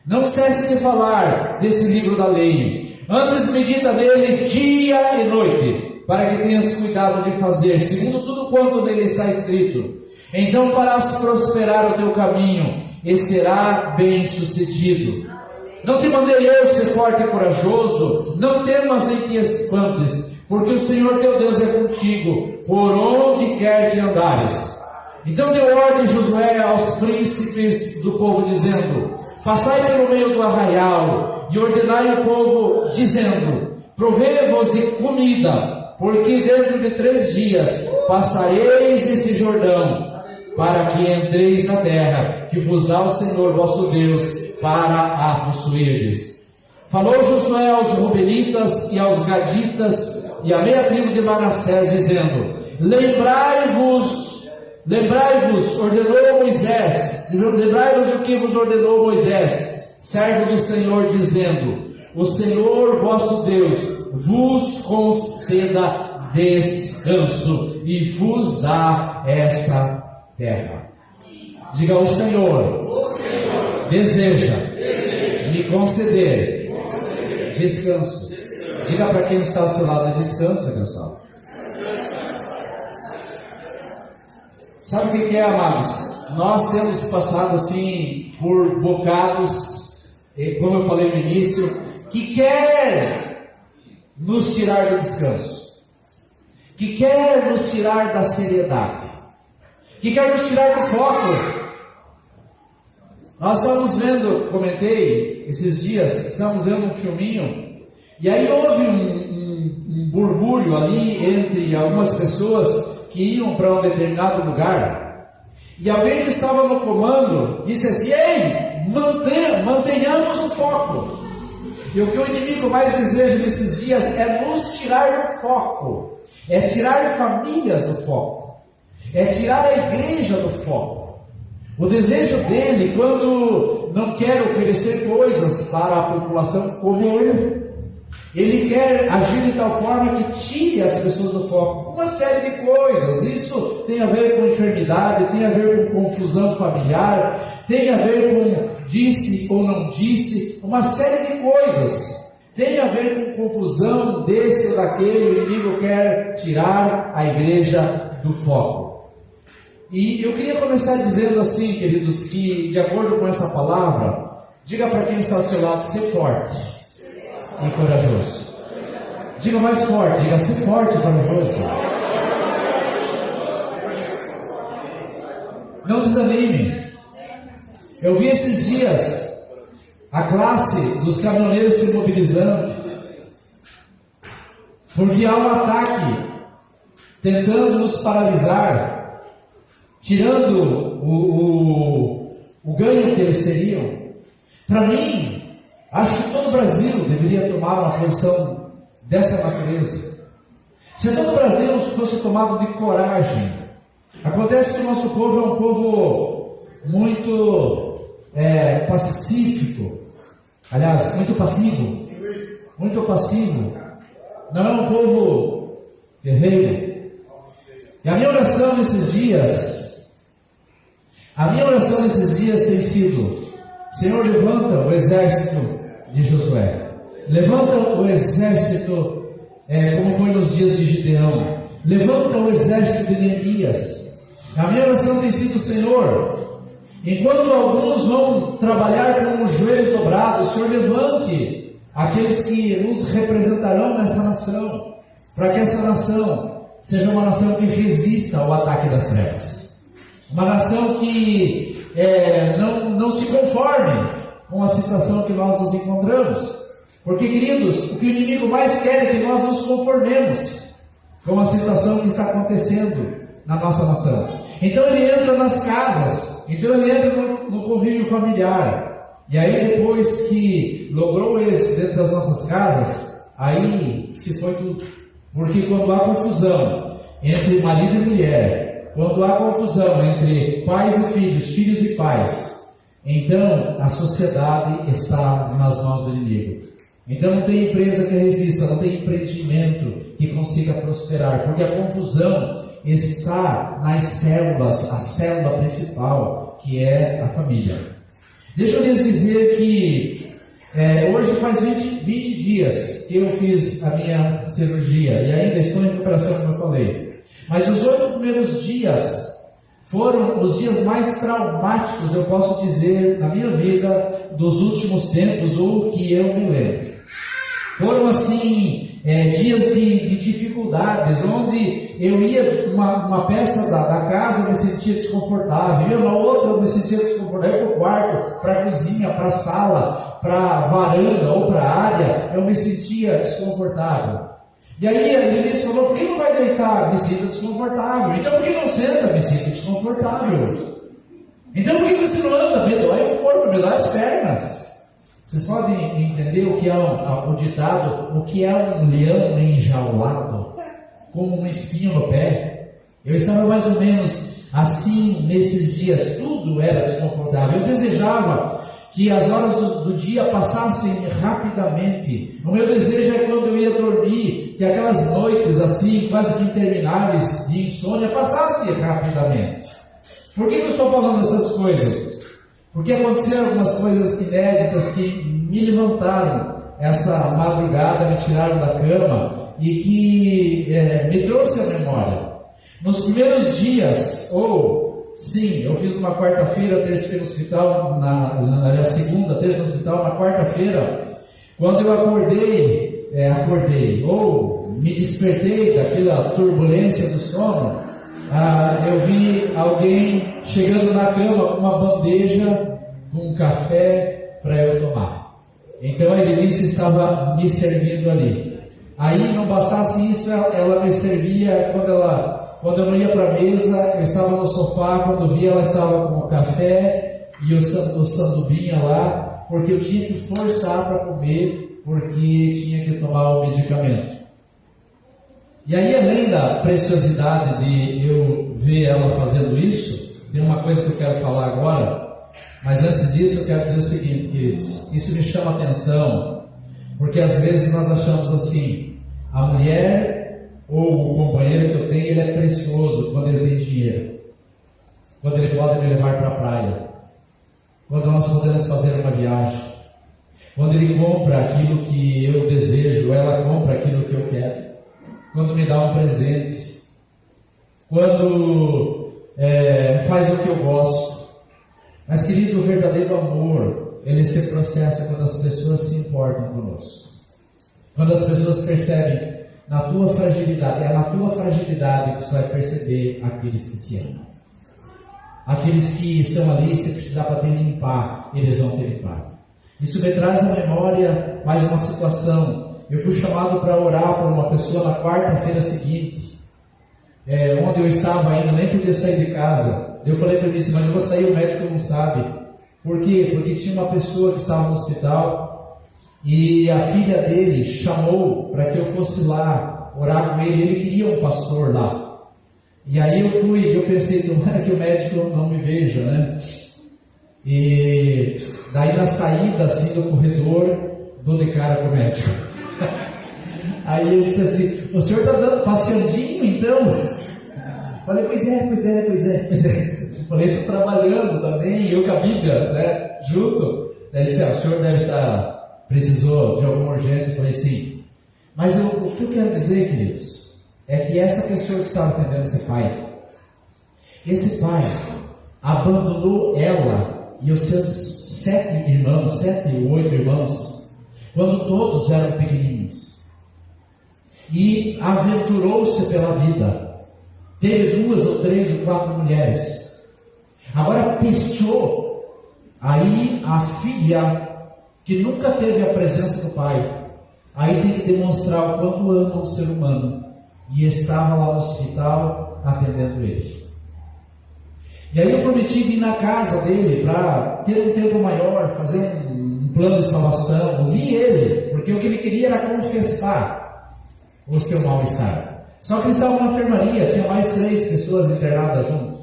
Não cesse de falar desse livro da lei, antes medita nele dia e noite, para que tenhas cuidado de fazer segundo tudo quanto nele está escrito. Então farás prosperar o teu caminho e será bem sucedido. Não te mandei eu ser forte e corajoso? Não temas nem te espantes, porque o Senhor teu Deus é contigo, por onde quer que andares. Então deu ordem Josué aos príncipes do povo, dizendo: Passai pelo meio do arraial, e ordenai ao povo, dizendo: Provei-vos de comida, porque dentro de 3 dias passareis esse Jordão, para que entreis na terra que vos dá o Senhor vosso Deus, para a possuirdes. Falou Josué aos Rubenitas e aos Gaditas e à meia tribo de Manassés, dizendo: Lembrai-vos, ordenou Moisés, lembrai-vos do que vos ordenou Moisés, servo do Senhor, dizendo: O Senhor vosso Deus vos conceda descanso e vos dá essa terra. Diga: o Senhor deseja me conceder descanso. Diga para quem está ao seu lado: descansa, pessoal. Sabe o que é, amados? Nós temos passado assim por bocados, como eu falei no início, que quer nos tirar do descanso, que quer nos tirar da seriedade, que quer nos tirar do foco. Nós estamos vendo, comentei esses dias, estamos vendo um filminho, e aí houve um burbúrio ali entre algumas pessoas que iam para um determinado lugar, e alguém que estava no comando disse assim: ei, mantenhamos o foco. E o que o inimigo mais deseja nesses dias é nos tirar do foco, é tirar famílias do foco. é tirar a igreja do foco. O desejo dele, quando não quer oferecer coisas para a população como ele quer agir de tal forma que tire as pessoas do foco. Uma série de coisas. Isso tem a ver com enfermidade, tem a ver com confusão familiar, tem a ver com disse ou não disse, uma série de coisas. Tem a ver com confusão desse ou daquele. O inimigo quer tirar a igreja do foco. E eu queria começar dizendo assim, queridos, que de acordo com essa palavra, diga para quem está ao seu lado: ser forte e corajoso. Diga mais forte, diga: ser forte e corajoso. Não desanime. Eu vi esses dias a classe dos caminhoneiros se mobilizando, porque há um ataque tentando nos paralisar, tirando o ganho que eles teriam. Para mim, acho que todo o Brasil deveria tomar uma posição dessa natureza. Se todo o Brasil fosse tomado de coragem. Acontece que o nosso povo é um povo muito pacífico. Aliás, muito passivo. Muito passivo. Não é um povo guerreiro. E a minha oração nesses dias tem sido: Senhor, levanta o exército de Josué. Levanta o exército, como foi nos dias de Gideão. Levanta o exército de Neemias. A minha oração tem sido: Senhor, enquanto alguns vão trabalhar com os joelhos dobrados, Senhor, levante aqueles que nos representarão nessa nação, para que essa nação seja uma nação que resista ao ataque das trevas. Uma nação que não se conforme com a situação que nós nos encontramos. Porque, queridos, o que o inimigo mais quer é que nós nos conformemos com a situação que está acontecendo na nossa nação. Então ele entra nas casas, então ele entra no convívio familiar. E aí, depois que logrou êxito dentro das nossas casas, aí se foi tudo. Porque quando há confusão entre marido e mulher, quando há confusão entre pais e filhos, filhos e pais, então a sociedade está nas mãos do inimigo. Então não tem empresa que resista, não tem empreendimento que consiga prosperar, porque a confusão está nas células, a célula principal, que é a família. Deixa eu lhes dizer que hoje faz 20 dias que eu fiz a minha cirurgia, e ainda estou em recuperação, como eu falei. Mas os 8 primeiros dias foram os dias mais traumáticos, eu posso dizer, na minha vida, dos últimos tempos, ou que eu me lembro. Foram assim, dias de dificuldades, onde eu ia uma peça da casa, eu me sentia desconfortável, eu na outra eu me sentia desconfortável, eu para o quarto, para a cozinha, para a sala, para a varanda ou para a área, eu me sentia desconfortável. E aí a Denise falou: por que não vai deitar? Me sinto desconfortável. Então por que não senta? Me sinto desconfortável. Então por que você não anda? Me dói o corpo, me dói as pernas. Vocês podem entender o que é o ditado: o que é um leão enjaulado com um espinho no pé? Eu estava mais ou menos assim nesses dias, tudo era desconfortável. Eu desejava que as horas do dia passassem rapidamente. O meu desejo é quando eu ia dormir, que aquelas noites assim, quase que intermináveis de insônia, passassem rapidamente. Por que eu estou falando essas coisas? Porque aconteceram algumas coisas inéditas que me levantaram essa madrugada, me tiraram da cama e que me trouxe a memória. Nos primeiros dias, sim, eu fiz uma quarta-feira, terça-feira no hospital, na segunda, terça no hospital, na quarta-feira, quando eu acordei, ou me despertei daquela turbulência do sono, eu vi alguém chegando na cama com uma bandeja com um café para eu tomar. Então a Elenice estava me servindo ali. Aí não bastasse isso, ela me servia quando eu não ia para a mesa, eu estava no sofá, quando via ela estava com o café e o sandubinha lá, porque eu tinha que forçar para comer, porque tinha que tomar o medicamento. E aí, além da preciosidade de eu ver ela fazendo isso, tem uma coisa que eu quero falar agora, mas antes disso eu quero dizer o seguinte, queridos, isso me chama a atenção, porque às vezes nós achamos assim, a mulher ou o companheiro que eu tenho, ele é precioso quando ele tem dinheiro, quando ele pode me levar para a praia, quando nós podemos fazer uma viagem, quando ele compra aquilo que eu desejo, ela compra aquilo que eu quero, quando me dá um presente, quando faz o que eu gosto. Mas, querido, o verdadeiro amor, ele se processa quando as pessoas se importam conosco, quando as pessoas percebem na tua fragilidade, é na tua fragilidade que você vai perceber aqueles que te amam. Aqueles que estão ali, se precisar para te limpar, eles vão te limpar. Isso me traz à memória mais uma situação. Eu fui chamado para orar por uma pessoa na quarta-feira seguinte, onde eu estava ainda, nem podia sair de casa. Eu falei para ele, mas eu vou sair, o médico não sabe. Por quê? Porque tinha uma pessoa que estava no hospital e a filha dele chamou para que eu fosse lá orar com ele. Ele queria um pastor lá. E aí eu fui, eu pensei, tomara que o médico não me veja, né? E daí na saída assim do corredor, dou de cara com o médico. Aí ele disse assim, o senhor está dando passeandinho então? Falei, pois é. Falei, estou trabalhando também, eu com a Bíblia, né? Junto. Daí ele disse, o senhor deve precisou de alguma urgência. Eu falei, sim. Mas o que eu quero dizer, queridos, é que essa pessoa que estava atendendo esse pai abandonou ela e os seus 7 ou 8 irmãos, quando todos eram pequenininhos, e aventurou-se pela vida. Teve 2 ou 3 ou 4 mulheres. Agora pistou aí a filha que nunca teve a presença do pai. Aí tem que demonstrar o quanto ama o ser humano. E estava lá no hospital atendendo ele. E aí eu prometi vir na casa dele para ter um tempo maior, fazer um plano de salvação, ouvir ele, porque o que ele queria era confessar o seu mal-estar. Só que ele estava na enfermaria, tinha mais 3 pessoas internadas junto.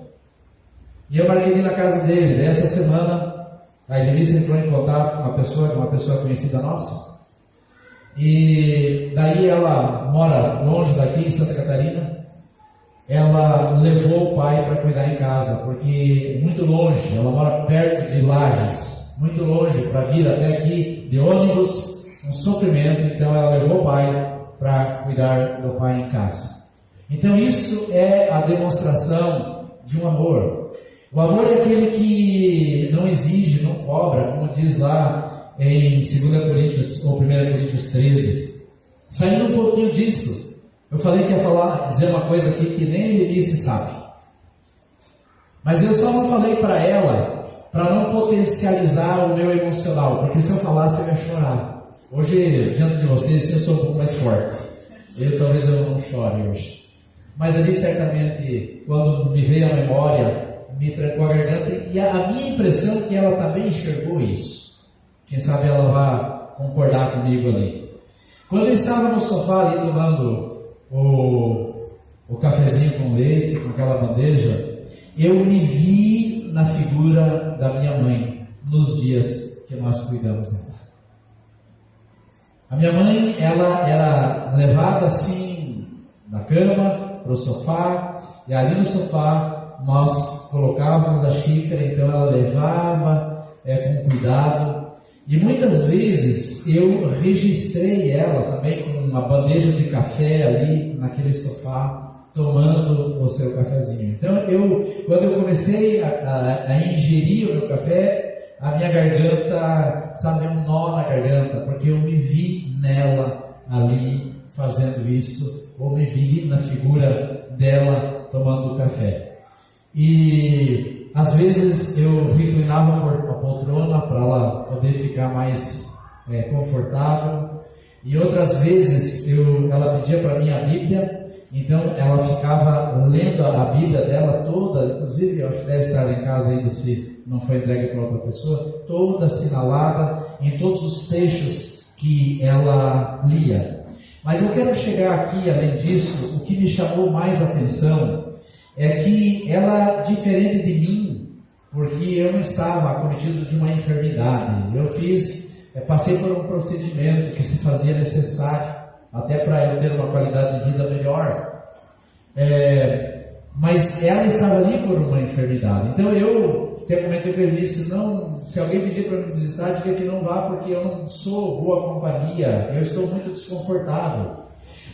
E eu marquei na casa dele. Essa semana a Edilícia entrou em contato com uma pessoa conhecida nossa. E daí ela mora longe daqui, em Santa Catarina. Ela levou o pai para cuidar em casa, porque muito longe, ela mora perto de Lages, muito longe para vir até aqui de ônibus, um sofrimento. Então ela levou o pai para cuidar do pai em casa. Então isso é a demonstração de um amor. O amor é aquele que não exige, não cobra, como diz lá em 2 Coríntios ou 1 Coríntios 13. Saindo um pouquinho disso, eu falei que ia dizer uma coisa aqui que nem Elise sabe. Mas eu só não falei para ela, para não potencializar o meu emocional, porque se eu falasse eu ia chorar. Hoje, diante de vocês, eu sou um pouco mais forte. Talvez eu não chore hoje. Mas ali certamente, quando me veio a memória, me trancou a garganta, e a minha impressão é que ela também enxergou isso. Quem sabe ela vai concordar comigo ali. Quando eu estava no sofá ali tomando o cafezinho com leite, com aquela bandeja, eu me vi na figura da minha mãe, nos dias que nós cuidamos dela. A minha mãe, ela era levada assim, da cama para o sofá, e ali no sofá nós colocávamos a xícara, então ela levava com cuidado. E muitas vezes eu registrei ela também com uma bandeja de café ali naquele sofá, tomando o seu cafezinho. Então quando eu comecei a ingerir o meu café, a minha garganta, sabe, um nó na garganta, porque eu me vi nela ali fazendo isso, ou me vi na figura dela tomando o café. E às vezes eu reclinava a poltrona para ela poder ficar mais confortável, e outras vezes ela pedia para mim a Bíblia, então ela ficava lendo a Bíblia dela toda, inclusive eu acho que deve estar em casa ainda se não foi entregue para outra pessoa, toda assinalada em todos os trechos que ela lia. Mas eu quero chegar aqui, além disso, o que me chamou mais atenção é que ela, diferente de mim, porque eu não estava acometido de uma enfermidade, passei por um procedimento que se fazia necessário, até para eu ter uma qualidade de vida melhor, mas ela estava ali por uma enfermidade. Então até o momento eu disse, não, se alguém pedir para me visitar, diga que não vá, porque eu não sou boa companhia, eu estou muito desconfortável.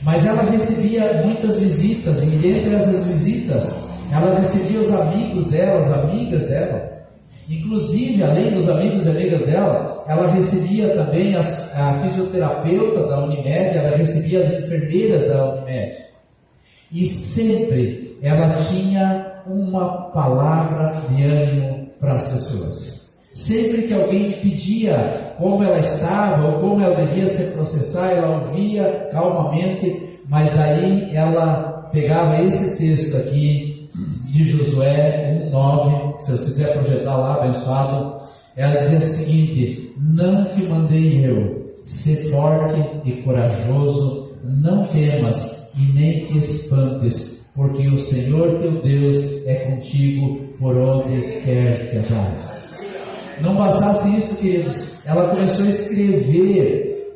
Mas ela recebia muitas visitas, e dentre essas visitas, ela recebia os amigos dela, as amigas dela. Inclusive, além dos amigos e amigas dela, ela recebia também a fisioterapeuta da Unimed, ela recebia as enfermeiras da Unimed. E sempre ela tinha uma palavra de ânimo para as pessoas. Sempre que alguém pedia como ela estava ou como ela devia se processar, ela ouvia calmamente, mas aí ela pegava esse texto aqui de Josué 1:9, se você quiser projetar lá, abençoado, ela dizia o seguinte: não te mandei eu, ser forte e corajoso, não temas e nem te espantes, porque o Senhor teu Deus é contigo por onde quer que andares. Não bastasse isso, queridos, ela começou a escrever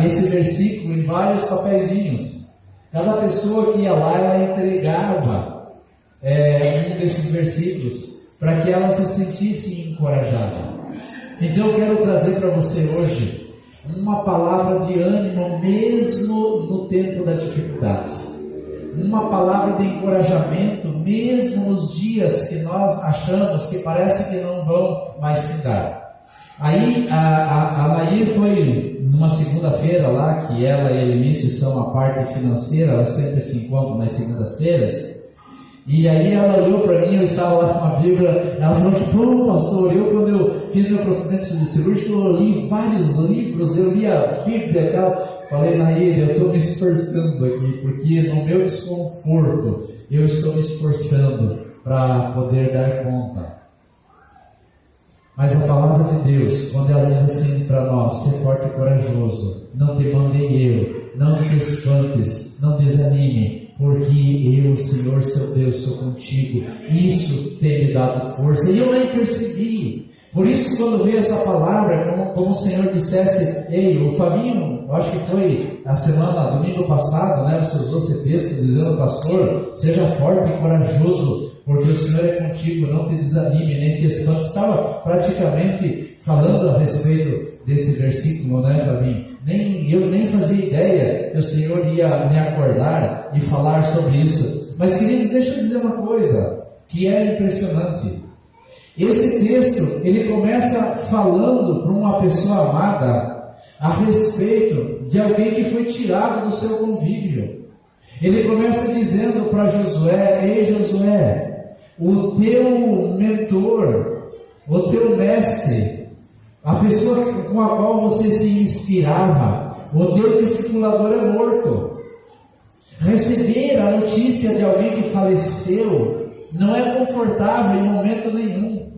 esse versículo em vários papeizinhos. Cada pessoa que ia lá, ela entregava um desses versículos para que ela se sentisse encorajada. Então eu quero trazer para você hoje uma palavra de ânimo mesmo no tempo da dificuldade, uma palavra de encorajamento mesmo nos dias que nós achamos que parece que não vão mais findar. Aí a Nair foi numa segunda-feira lá, que ela e a Elenice são a parte financeira, elas sempre se encontram nas segundas-feiras. E aí ela olhou para mim, eu estava lá com a Bíblia, ela falou que, pô, pastor, quando eu fiz meu procedimento cirúrgico, eu li vários livros, eu li a Bíblia e tal. Falei, Nair, eu estou me esforçando aqui, porque no meu desconforto, eu estou me esforçando para poder dar conta. Mas a palavra de Deus, quando ela diz assim para nós, ser forte e corajoso, não te mandei eu, não te espantes, não desanime, porque eu, Senhor, seu Deus, sou contigo. Isso tem me dado força. E eu nem percebi. Por isso, quando veio essa palavra, como o Senhor dissesse, ei, o Fabinho, acho que foi a semana, domingo passado, né? Você usou esse texto dizendo, pastor, seja forte e corajoso, porque o Senhor é contigo, não te desanime, nem te espante. Estava praticamente falando a respeito desse versículo, né, Fabinho? Eu nem fazia ideia que o Senhor ia me acordar e falar sobre isso. Mas, queridos, deixa eu dizer uma coisa que é impressionante. Esse texto, ele começa falando para uma pessoa amada a respeito de alguém que foi tirado do seu convívio. Ele começa dizendo para Josué, ei Josué, o teu mentor, o teu mestre, a pessoa com a qual você se inspirava, o teu discipulador é morto. Receber a notícia de alguém que faleceu não é confortável em momento nenhum.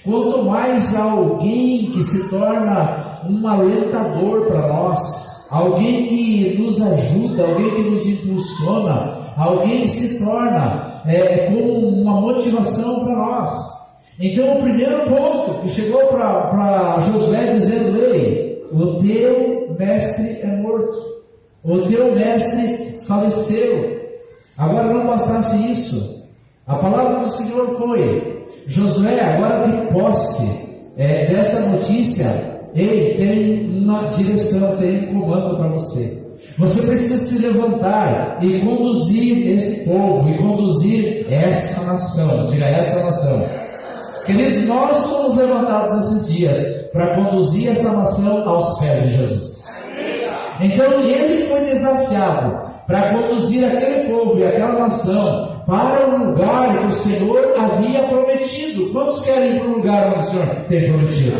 Quanto mais alguém que se torna um alentador para nós, alguém que nos ajuda, alguém que nos impulsiona, alguém que se torna como uma motivação para nós. Então o primeiro ponto que chegou para Josué dizendo, ei, o teu mestre é morto, o teu mestre faleceu. Agora não bastasse isso, a palavra do Senhor foi, Josué, agora de posse dessa notícia, ei, tem uma direção, tem um comando para você. Você precisa se levantar e conduzir esse povo, e conduzir essa nação, diga essa nação. Queridos, nós somos levantados nesses dias para conduzir essa nação aos pés de Jesus. Então ele foi desafiado para conduzir aquele povo e aquela nação para um lugar que o Senhor havia prometido. Quantos querem ir para um lugar onde o Senhor tem prometido?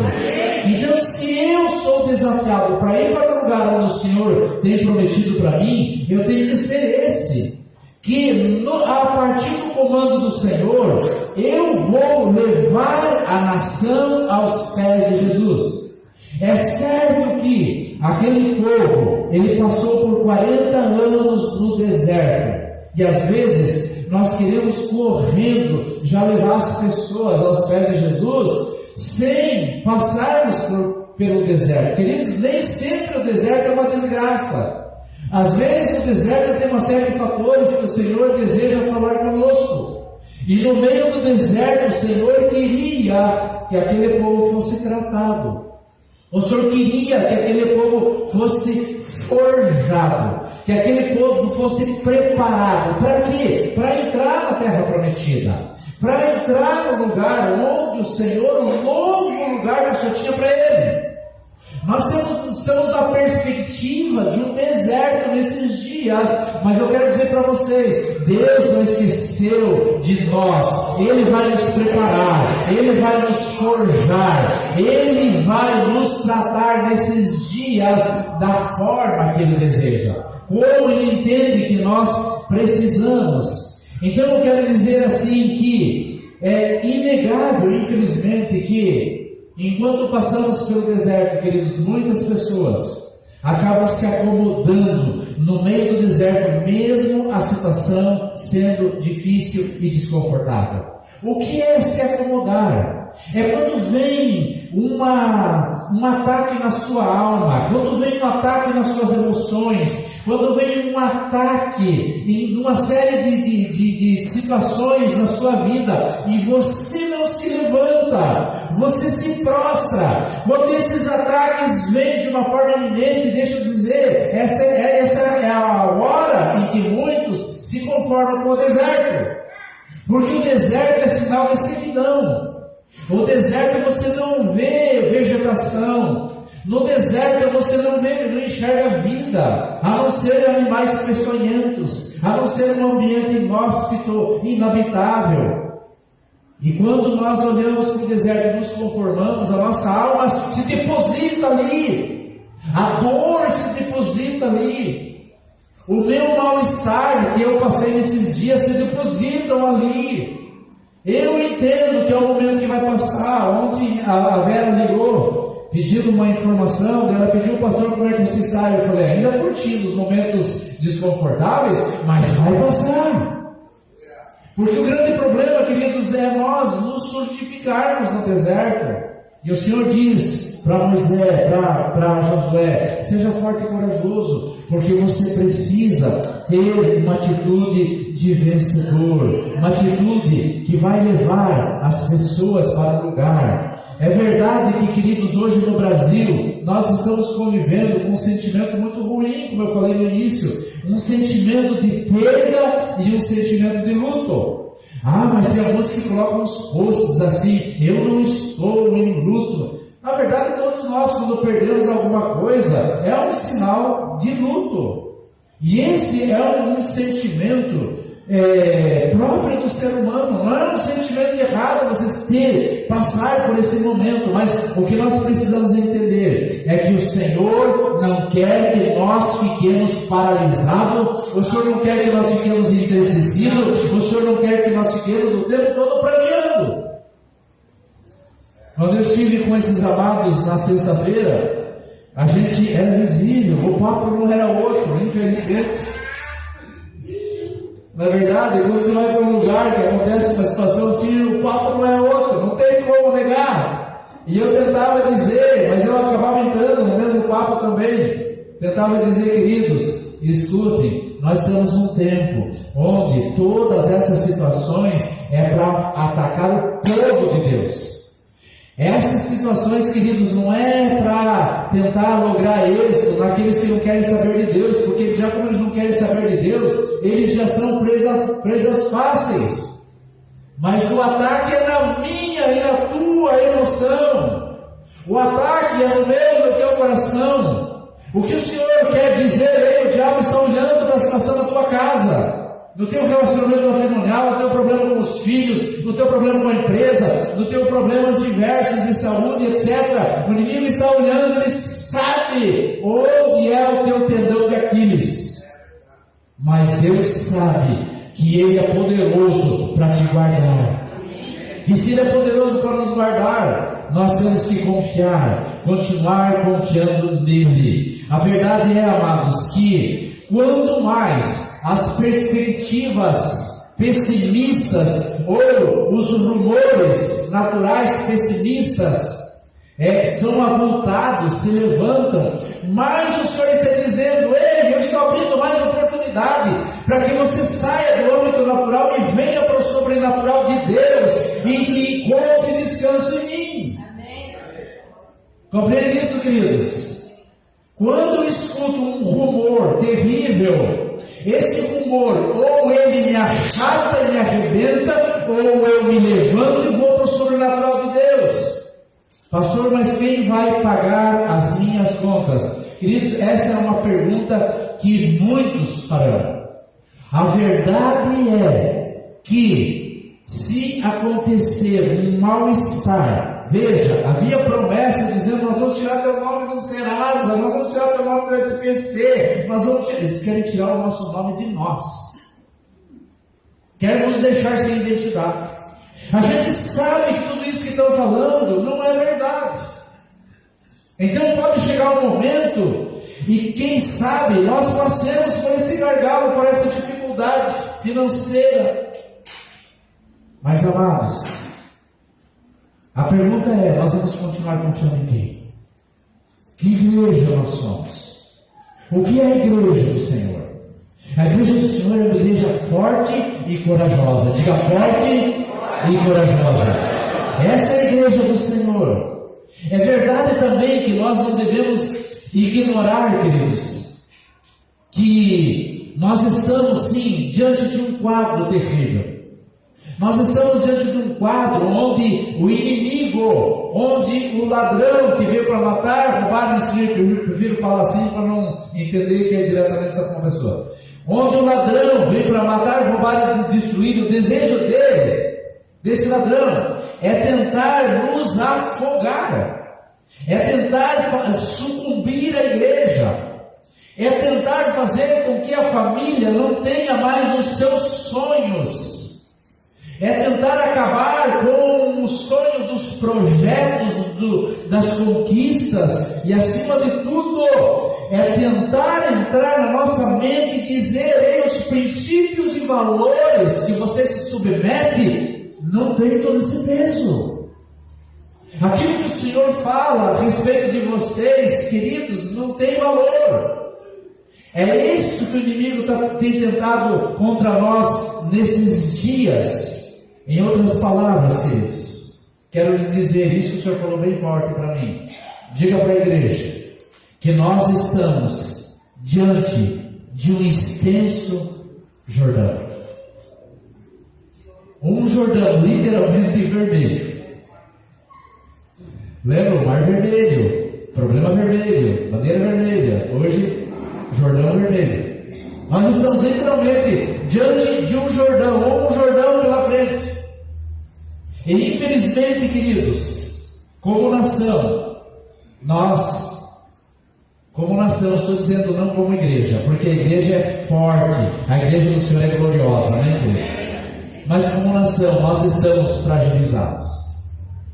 Então, se eu sou desafiado para ir para um lugar onde o Senhor tem prometido para mim, eu tenho que ser esse. Que a partir do comando do Senhor, eu vou levar a nação aos pés de Jesus. É certo que aquele povo, ele passou por 40 anos no deserto. E às vezes nós queremos correndo já levar as pessoas aos pés de Jesus sem passarmos pelo deserto. Queridos, nem sempre o deserto é uma desgraça. Às vezes o deserto tem uma série de fatores que o Senhor deseja falar conosco. E no meio do deserto o Senhor queria que aquele povo fosse tratado. O Senhor queria que aquele povo fosse forjado, que aquele povo fosse preparado. Para quê? Para entrar na terra prometida, para entrar no lugar onde o Senhor, um novo lugar que o Senhor tinha para ele. Nós estamos na perspectiva de um deserto nesses dias, mas eu quero dizer para vocês, Deus não esqueceu de nós. Ele vai nos preparar, Ele vai nos forjar, Ele vai nos tratar nesses dias da forma que Ele deseja, como Ele entende que nós precisamos. Então eu quero dizer assim que é inegável, infelizmente, que enquanto passamos pelo deserto, queridos, muitas pessoas acabam se acomodando no meio do deserto, mesmo a situação sendo difícil e desconfortável. O que é se acomodar? É quando vem um ataque na sua alma, quando vem um ataque nas suas emoções, quando vem um ataque em uma série de situações na sua vida e você não se levanta, você se prostra. Quando esses ataques vêm de uma forma iminente, deixa eu dizer, essa é a hora em que muitos se conformam com o deserto, porque o deserto é sinal de sequidão. O deserto você não vê vegetação. No deserto você não enxerga vida, a não ser animais peçonhentos, a não ser um ambiente inóspito, inabitável. E quando nós olhamos para o deserto e nos conformamos, a nossa alma se deposita ali, a dor se deposita ali, o meu mal-estar que eu passei nesses dias se depositam ali. Eu entendo que é o momento que vai passar. Ontem a Vera ligou pedindo uma informação, ela pediu, pastor, como é que você está? Eu falei, ainda curtindo os momentos desconfortáveis, mas vai passar. Porque o grande problema, queridos, é nós nos solidificarmos no deserto. E o Senhor diz para Moisés, para Josué, seja forte e corajoso, porque você precisa ter uma atitude de vencedor, uma atitude que vai levar as pessoas para o lugar. É verdade que, queridos, hoje no Brasil, nós estamos convivendo com um sentimento muito ruim, como eu falei no início, um sentimento de perda e um sentimento de luto. Mas tem alguns que colocam uns posts assim, eu não estou em luto. Na verdade, todos nós, quando perdemos alguma coisa, é um sinal de luto. E esse é um sentimento próprio do ser humano. Não é um sentimento errado vocês passar por esse momento, mas o que nós precisamos entender é que o Senhor não quer que nós fiquemos paralisados, o Senhor não quer que nós fiquemos entristecidos, o Senhor não quer que nós fiquemos o tempo todo pranteando. Quando eu estive com esses amados na sexta-feira, a gente era visível, o papo não era outro, infelizmente. Na verdade, quando você vai para um lugar que acontece uma situação assim, o papo não é outro, não tem como negar. E eu tentava dizer, mas eu acabava entrando no mesmo papo também. Tentava dizer, queridos, escutem, nós temos um tempo onde todas essas situações é para atacar o povo de Deus. Essas situações, queridos, não é para tentar lograr êxito naqueles que não querem saber de Deus, porque já como eles não querem saber de Deus, eles já são presas fáceis. Mas o ataque é na minha e na tua emoção. O ataque é no meio do teu coração. O que o Senhor quer dizer, o diabo está olhando para a situação da tua casa, no teu relacionamento matrimonial, no teu problema com os filhos, no teu problema com a empresa, no teu problemas diversos de saúde, etc. O inimigo está olhando, ele sabe onde é o teu tendão de Aquiles. Mas Deus sabe que Ele é poderoso para te guardar. E se Ele é poderoso para nos guardar, nós temos que confiar, continuar confiando nele. A verdade é, amados, que quanto mais as perspectivas pessimistas ou os rumores naturais pessimistas são avultados, se levantam, mas o Senhor está dizendo: ei, eu estou abrindo mais oportunidade para que você saia do âmbito natural e venha para o sobrenatural de Deus e encontre descanso em mim. Amém. Compreende isso, queridos? Quando eu escuto um rumor terrível, esse rumor ou ele me achata e me arrebenta, ou eu me levanto e vou para o sobrenatural de Deus. Pastor, mas quem vai pagar as minhas contas? Queridos, essa é uma pergunta que muitos farão. A verdade é que se acontecer um mal-estar, veja, havia promessa dizendo: nós vamos tirar teu nome do Serasa, nós vamos tirar teu nome do SPC, eles querem tirar o nosso nome de nós, querem nos deixar sem identidade. A gente sabe que tudo isso que estão falando não é verdade. Então pode chegar um momento e quem sabe nós passemos por esse gargalo, por essa dificuldade financeira. Mas, amados, a pergunta é: nós vamos continuar confiando em quem? Que igreja nós somos? O que é a igreja do Senhor? A igreja do Senhor é uma igreja forte e corajosa. Diga: forte e corajosa. Essa é a igreja do Senhor. É verdade também que nós não devemos ignorar, queridos, que nós estamos sim diante de um quadro terrível. Nós estamos diante de um quadro onde o inimigo, onde o ladrão que veio para matar, roubar, destruir, eu prefiro falar assim para não entender que é diretamente essa pessoa, onde o ladrão veio para matar, roubar e destruir, o desejo desse ladrão é tentar nos afogar, é tentar sucumbir à igreja, é tentar fazer com que a família não tenha mais os seus sonhos, é tentar acabar com o sonho dos projetos, das conquistas, e acima de tudo, é tentar entrar na nossa mente e dizer: ei, os princípios e valores que você se submete não tem todo esse peso. Aquilo que o Senhor fala a respeito de vocês, queridos, não tem valor. É isso que o inimigo tem tentado contra nós nesses dias. Em outras palavras, queridos, quero lhes dizer isso que o Senhor falou bem forte para mim. Diga para a igreja que nós estamos diante de um extenso Jordão. Um Jordão literalmente vermelho. Lembra? O mar vermelho, problema vermelho, bandeira vermelha. Hoje, Jordão vermelho. Nós estamos literalmente diante de um Jordão, ou um Jordão pela frente. E infelizmente, queridos, como nação, estou dizendo não como igreja, porque a igreja é forte, a igreja do Senhor é gloriosa, né, queridos? Mas como nação, nós estamos fragilizados.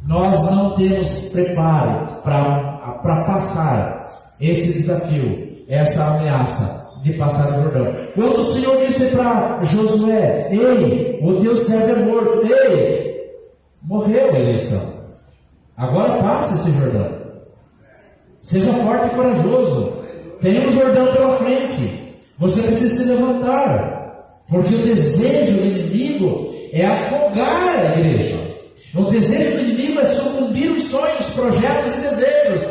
Nós não temos preparo para passar esse desafio, essa ameaça de passar o Jordão. Quando o Senhor disse para Josué: ei, o teu servo é morto, ei, morreu a eleição, agora passa esse Jordão. Seja forte e corajoso, tem um Jordão pela frente, você precisa se levantar. Porque o desejo do inimigo é afogar a igreja. O desejo do inimigo é sucumbir os sonhos, projetos e desejos.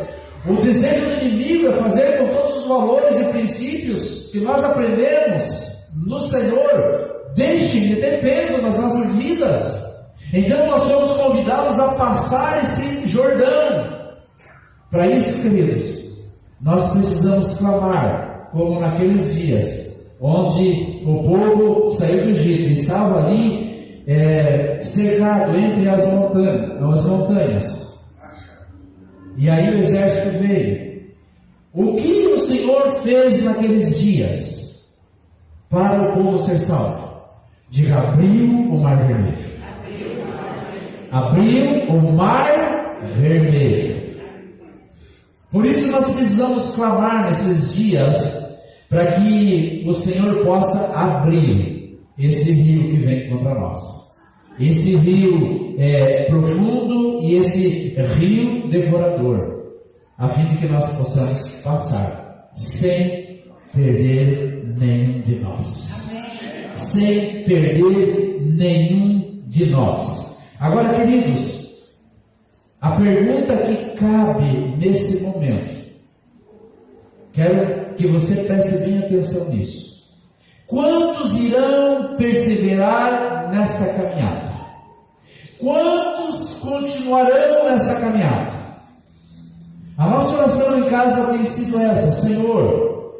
O desejo do inimigo é fazer com todos os valores e princípios que nós aprendemos no Senhor deixem de ter peso nas nossas vidas. Então nós somos convidados a passar esse Jordão. Para isso, queridos, nós precisamos clamar, como naqueles dias onde o povo saiu do Egito e estava ali cercado entre as montanhas. E aí o exército veio. O que o Senhor fez naqueles dias para o povo ser salvo? Diga: abriu o mar vermelho. Abriu o mar vermelho. Por isso nós precisamos clamar nesses dias para que o Senhor possa abrir esse rio que vem contra nós. Esse rio profundo e esse rio devorador, a fim de que nós possamos passar sem perder nenhum de nós. Amém. Sem perder nenhum de nós. Agora, queridos, a pergunta que cabe nesse momento, quero que você preste bem atenção nisso. Quantos irão perseverar nessa caminhada? Quantos continuarão nessa caminhada? A nossa oração em casa tem sido essa: Senhor,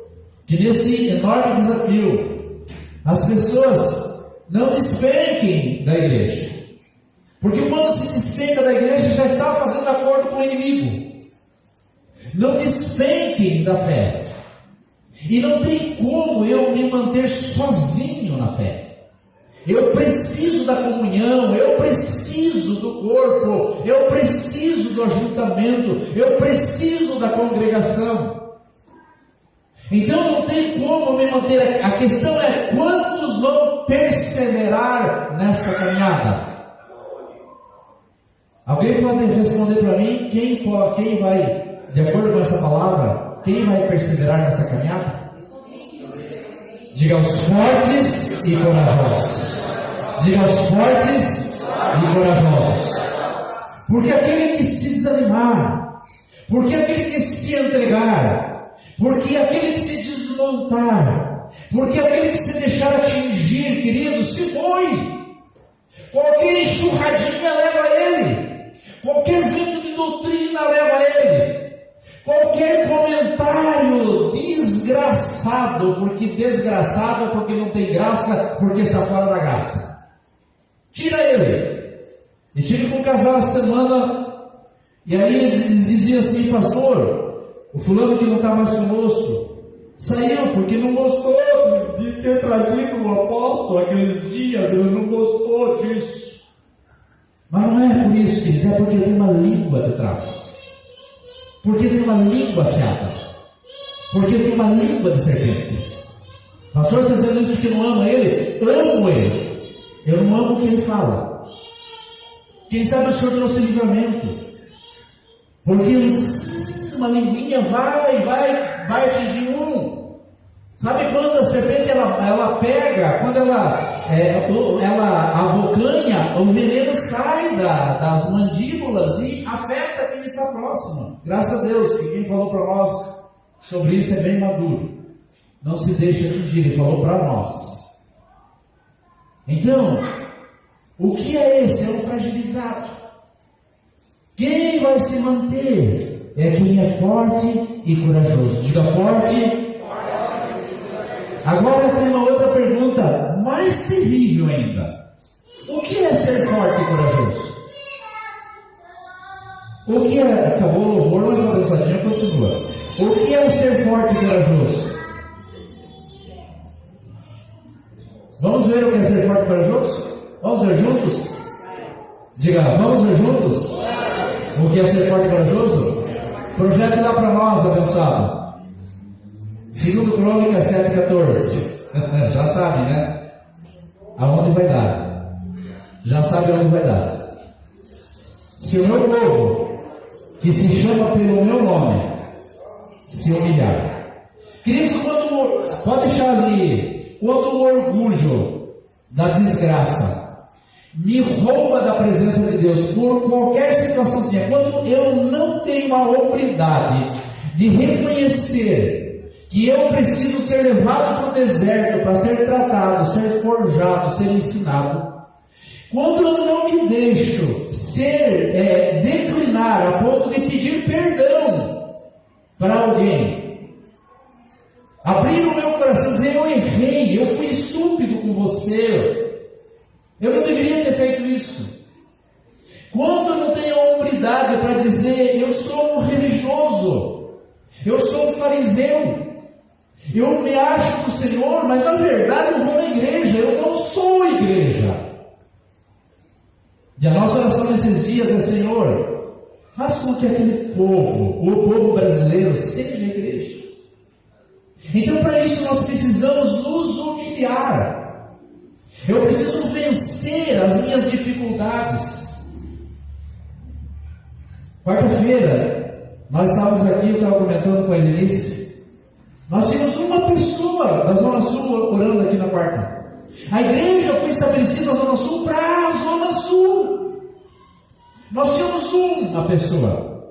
que nesse enorme desafio as pessoas não despenquem da igreja. Porque quando se despenca da igreja, já está fazendo acordo com o inimigo. Não despenquem da fé. E não tem como eu me manter sozinho na fé. Eu preciso da comunhão, eu preciso do corpo, eu preciso do ajuntamento, eu preciso da congregação. Então não tem como me manter. A questão é: quantos vão perseverar nessa caminhada? Alguém pode responder para mim? Quem vai, de acordo com essa palavra, quem vai perseverar nessa caminhada? Diga: os fortes e corajosos. Diga: os fortes e corajosos. Porque aquele que se desanimar, porque aquele que se entregar, porque aquele que se desmontar, porque aquele que se deixar atingir, querido, se foi. Qualquer enxurradinha leva ele. Qualquer vento de doutrina leva ele. Qualquer comentário desgraçado, porque desgraçado, porque não tem graça, porque está fora da graça. Tira ele. E tive com um casal essa semana, e aí eles diziam assim: pastor, o fulano que não está mais conosco saiu porque não gostou de ter trazido o apóstolo aqueles dias, ele não gostou disso. Mas não é por isso, queridos, é porque tem uma língua de trapo. Porque tem uma língua afiada. Porque tem uma língua de serpente. Pastor, está dizendo isso porque não ama ele? Amo ele. Eu não amo o que ele fala. Quem sabe o Senhor trouxe livramento. Porque uma linguinha vai atingir um. Sabe quando a serpente ela pega, quando ela abocanha, o veneno sai das mandíbulas e afeta quem está próximo. Graças a Deus que quem falou para nós sobre isso é bem maduro. Não se deixe atingir, ele falou para nós. Então, o que é esse? É um fragilizado. Quem vai se manter é quem é forte e corajoso. Diga: forte. Agora tem uma outra pergunta mais terrível ainda. O que é ser forte e corajoso? O que é... Acabou o louvor, mas a dançadinha continua. O que é ser forte e corajoso? Vamos ver o que é ser forte e corajoso? Vamos ver juntos? Diga: vamos ver juntos? O que é ser forte e corajoso? Projete lá para nós, abençoado. 2 Crônicas 7,14. Já sabe, né? Aonde vai dar? Já sabe aonde vai dar. Se o meu povo, que se chama pelo meu nome, se humilhar. Queridos, pode deixar ali, quando o orgulho da desgraça me rouba da presença de Deus por qualquer situação, quando eu não tenho a hombridade de reconhecer que eu preciso ser levado para o deserto para ser tratado, ser forjado, ser ensinado. Quando eu não me deixo declinar a ponto de pedir perdão para alguém, abrir o meu coração e dizer: eu errei, eu fui estúpido com você, eu não deveria ter feito isso. Quando eu não tenho a hombridade para dizer: eu sou um religioso, eu sou um fariseu, eu me acho do Senhor, mas na verdade eu vou na igreja, eu não sou igreja. E a nossa oração nesses dias é: Senhor, faz com que aquele povo, o povo brasileiro, seja a igreja. Então, para isso, nós precisamos nos humilhar. Eu preciso vencer as minhas dificuldades. Quarta-feira, nós estávamos aqui, eu estava comentando com a Elenice. Nós tínhamos uma pessoa da Zona Sul orando aqui na quarta. A igreja foi estabelecida na Zona Sul para a Zona Sul. Nós tínhamos uma pessoa.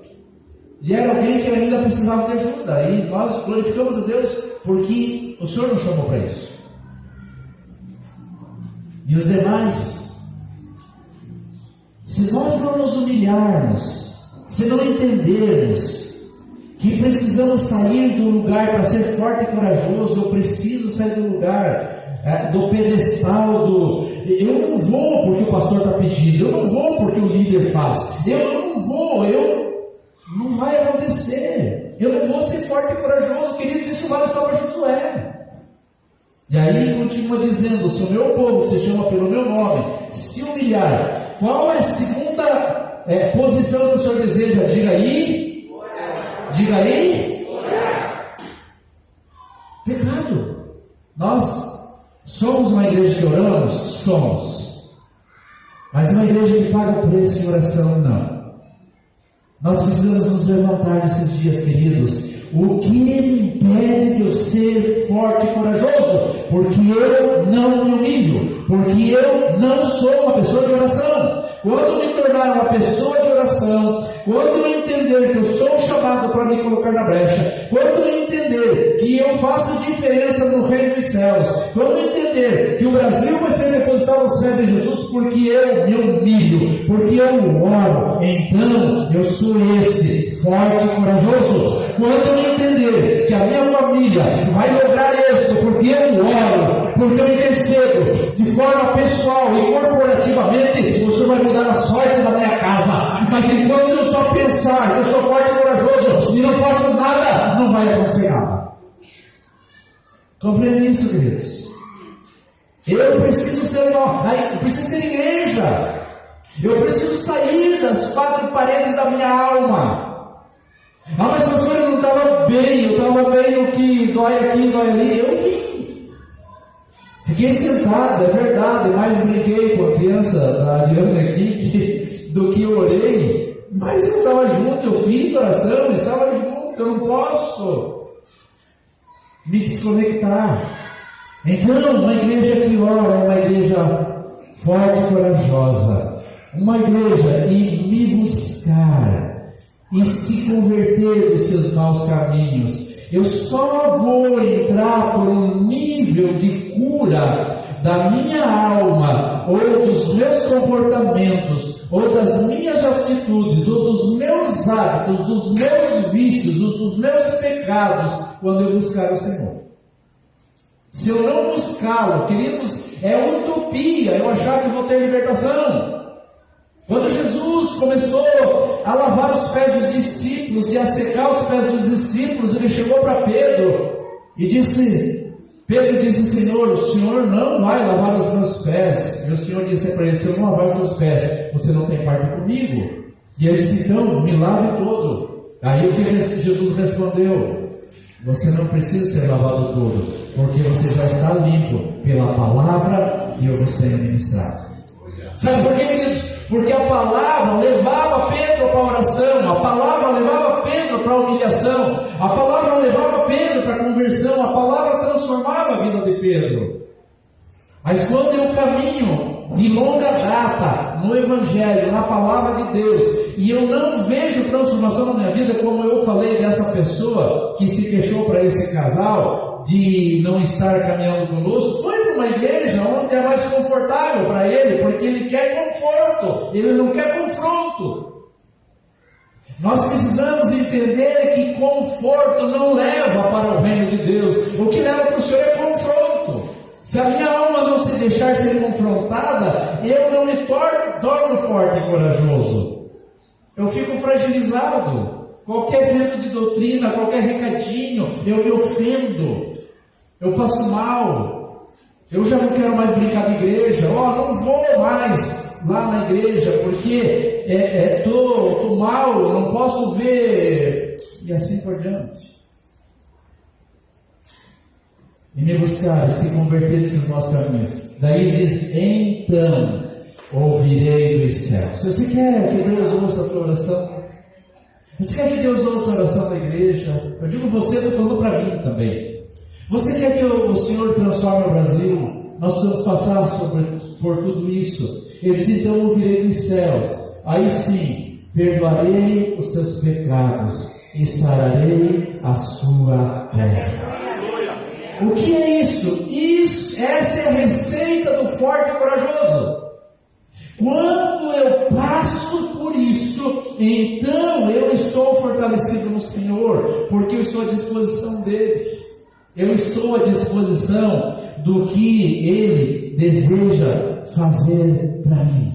E era alguém que ainda precisava de ajuda. E nós glorificamos a Deus porque o Senhor nos chamou para isso. E os demais, se nós não nos humilharmos, se não entendermos que precisamos sair do lugar para ser forte e corajoso, eu preciso sair do lugar do pedestal eu não vou porque o pastor está pedindo, eu não vou porque o líder faz, não vai acontecer, eu não vou ser forte e corajoso, queridos, isso vale só para Josué. E aí continua dizendo, se o meu povo, que se chama pelo meu nome, se humilhar, qual é a segunda posição que o Senhor deseja? Diga aí. Orar. Diga aí. Orar. Pecado. Nós somos uma igreja que oramos? Somos. Mas uma igreja que paga o preço em oração? Não. Nós precisamos nos levantar nesses dias, queridos. O que me impede de eu ser forte e corajoso? Porque eu não me humilho, porque eu não sou uma pessoa de oração. Quando me tornar uma pessoa de oração, quando eu entender que eu sou chamado para me colocar na brecha, quando eu entender que eu faço diferença no reino dos céus, quando eu entender que o Brasil vai ser depositado aos pés de Jesus, porque eu me humilho, porque eu oro, então eu sou esse, forte e corajoso. Quando eu entender que a minha família vai lograr isso, porque eu oro, porque eu intercedo de forma pessoal e corporativamente, o Senhor vai mudar a sorte da minha casa. Mas enquanto eu só pensar que eu sou forte e corajoso e não faço nada, não vai acontecer nada. Compreende isso, queridos? Eu preciso ser igreja. Eu preciso sair das quatro paredes da minha alma. Mas pastor, eu não estava bem, eu estava bem no que dói aqui, dói ali. Eu vim. Fiquei sentado, é verdade, mais brinquei com a criança da Ariana aqui do que eu orei. Mas eu estava junto, eu fiz oração, estava junto, eu não posso me desconectar. Então, uma igreja que ora é uma igreja forte e corajosa. Uma igreja e me buscar e se converter dos seus maus caminhos. Eu só vou entrar por um nível de cura da minha alma, ou dos meus comportamentos, ou das minhas atitudes, ou dos meus hábitos, dos meus vícios, ou dos meus pecados, quando eu buscar o Senhor. Se eu não buscá-lo, queridos, é utopia eu achar que vou ter libertação. Quando Jesus começou a lavar os pés dos discípulos e a secar os pés dos discípulos, ele chegou para Pedro e disse: Pedro disse: Senhor, o Senhor não vai lavar os meus pés. E o Senhor disse para ele: se eu não lavar os teus pés, você não tem parte comigo. E ele disse: então, me lave todo. Aí o que Jesus respondeu: você não precisa ser lavado todo, porque você já está limpo pela palavra que eu vos tenho ministrado. Sabe por quê, queridos? Porque a palavra levava Pedro para a oração, a palavra levava Pedro para a humilhação, a palavra levava Pedro para a conversão, a palavra transformava a vida de Pedro. Mas quando eu caminho de longa data no Evangelho, na palavra de Deus, e eu não vejo transformação na minha vida, como eu falei dessa pessoa que se queixou para esse casal de não estar caminhando conosco, foi para uma igreja onde é mais confortável para ele, porque ele quer conforto, ele não quer confronto. Nós precisamos entender que conforto não leva para o reino de Deus. O que leva para o Senhor é confronto. Se a minha alma não se deixar ser confrontada, eu não me torno forte e corajoso. Eu fico fragilizado. Qualquer vento de doutrina, qualquer recadinho, eu me ofendo. Eu passo mal. Eu já não quero mais brincar de igreja. Não vou mais. lá na igreja, porque tô mal, não posso ver, e assim por diante. E me buscar e se converter nos nossos caminhos. Daí diz: então ouvirei dos céus. Se você quer que Deus ouça a tua oração, você quer que Deus ouça a oração da igreja, eu digo você, estou falando para mim também. Você quer que o Senhor transforme o Brasil? Nós precisamos passar por tudo isso. Ele diz: então ouvirei dos céus. Aí sim, perdoarei os teus pecados e sararei a sua terra. O que é isso? Essa é a receita do forte e corajoso. Quando eu passo por isso, então eu estou fortalecido no Senhor, porque eu estou à disposição dele. Eu estou à disposição do que ele deseja fazer para mim.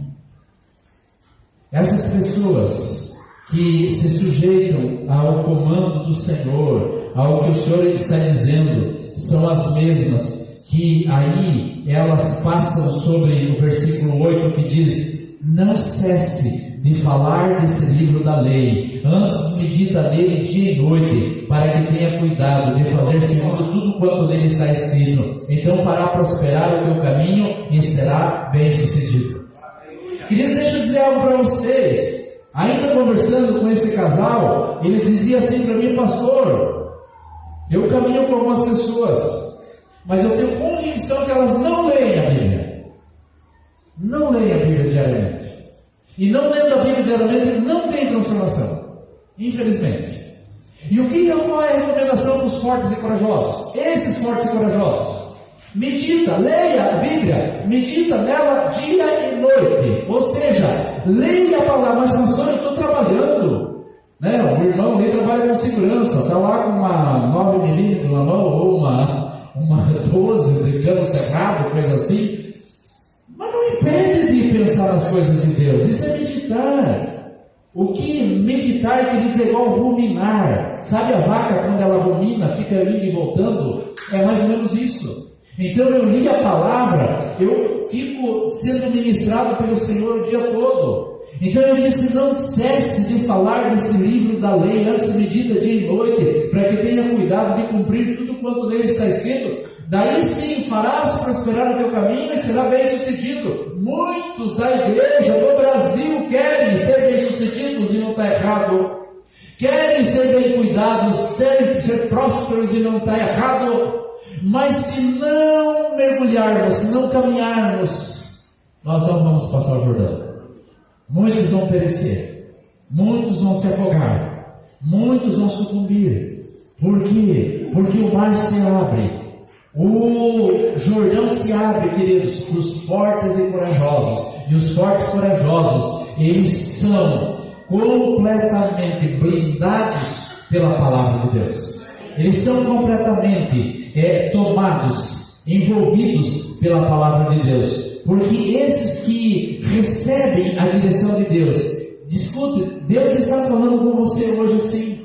Essas pessoas que se sujeitam ao comando do Senhor, ao que o Senhor está dizendo, são as mesmas que aí elas passam sobre o versículo 8 que diz: não cesse de falar desse livro da lei, antes medita nele dia e noite, para que tenha cuidado de fazer segundo tudo quanto nele está escrito, então fará prosperar o teu caminho e será bem sucedido. Queridos, deixa eu dizer algo para vocês. Ainda conversando com esse casal, ele dizia assim para mim: pastor, eu caminho com algumas pessoas, mas eu tenho convicção que elas não leem a Bíblia. Não leem a Bíblia diariamente. E não lendo a Bíblia diariamente não tem transformação. Infelizmente. E qual é a recomendação dos fortes e corajosos? Esses fortes e corajosos. Medita, leia a Bíblia, medita nela dia e noite. Ou seja, leia a palavra. Mas pastor, eu estou trabalhando. Né? O irmão ali trabalha com segurança, está lá com uma 9mm na mão, ou uma 12 de cano cerrado, coisa assim. Mas não impede de pensar nas coisas de Deus. Isso é meditar. O que meditar, queridos, é igual ruminar. Sabe a vaca, quando ela rumina, fica indo e voltando? É mais ou menos isso. Então eu li a palavra, eu fico sendo ministrado pelo Senhor o dia todo. Então ele disse: não cesse de falar desse livro da lei, antes medita dia e noite, para que tenha cuidado de cumprir tudo quanto nele está escrito. Daí sim farás prosperar o teu caminho e será bem sucedido. Muitos da igreja do Brasil querem ser bem sucedidos e não está errado. Querem ser bem cuidados, ser prósperos e não está errado. Mas se não mergulharmos, se não caminharmos, nós não vamos passar o Jordão. Muitos vão perecer, muitos vão se afogar, muitos vão sucumbir. Por quê? Porque o mar se abre, o Jordão se abre, queridos, para os fortes e corajosos. E os fortes e corajosos, eles são completamente blindados pela palavra de Deus. Eles são completamente tomados, envolvidos pela palavra de Deus. Porque esses que recebem a direção de Deus, discute, Deus está falando com você hoje sim.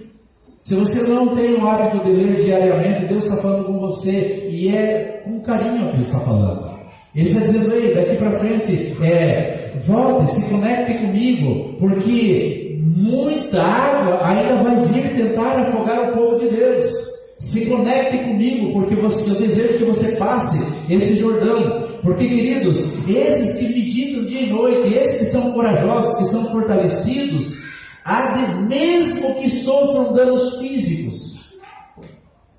Se você não tem o hábito de ler diariamente, Deus está falando com você, e é com carinho que Ele está falando. Ele está dizendo: ei, daqui para frente, volte, se conecte comigo, porque muita água ainda vai vir tentar afogar o povo de Deus. Se conecte comigo, porque eu desejo que você passe esse Jordão. Porque, queridos, esses que meditam dia e noite, esses que são corajosos, que são fortalecidos, mesmo que sofram danos físicos,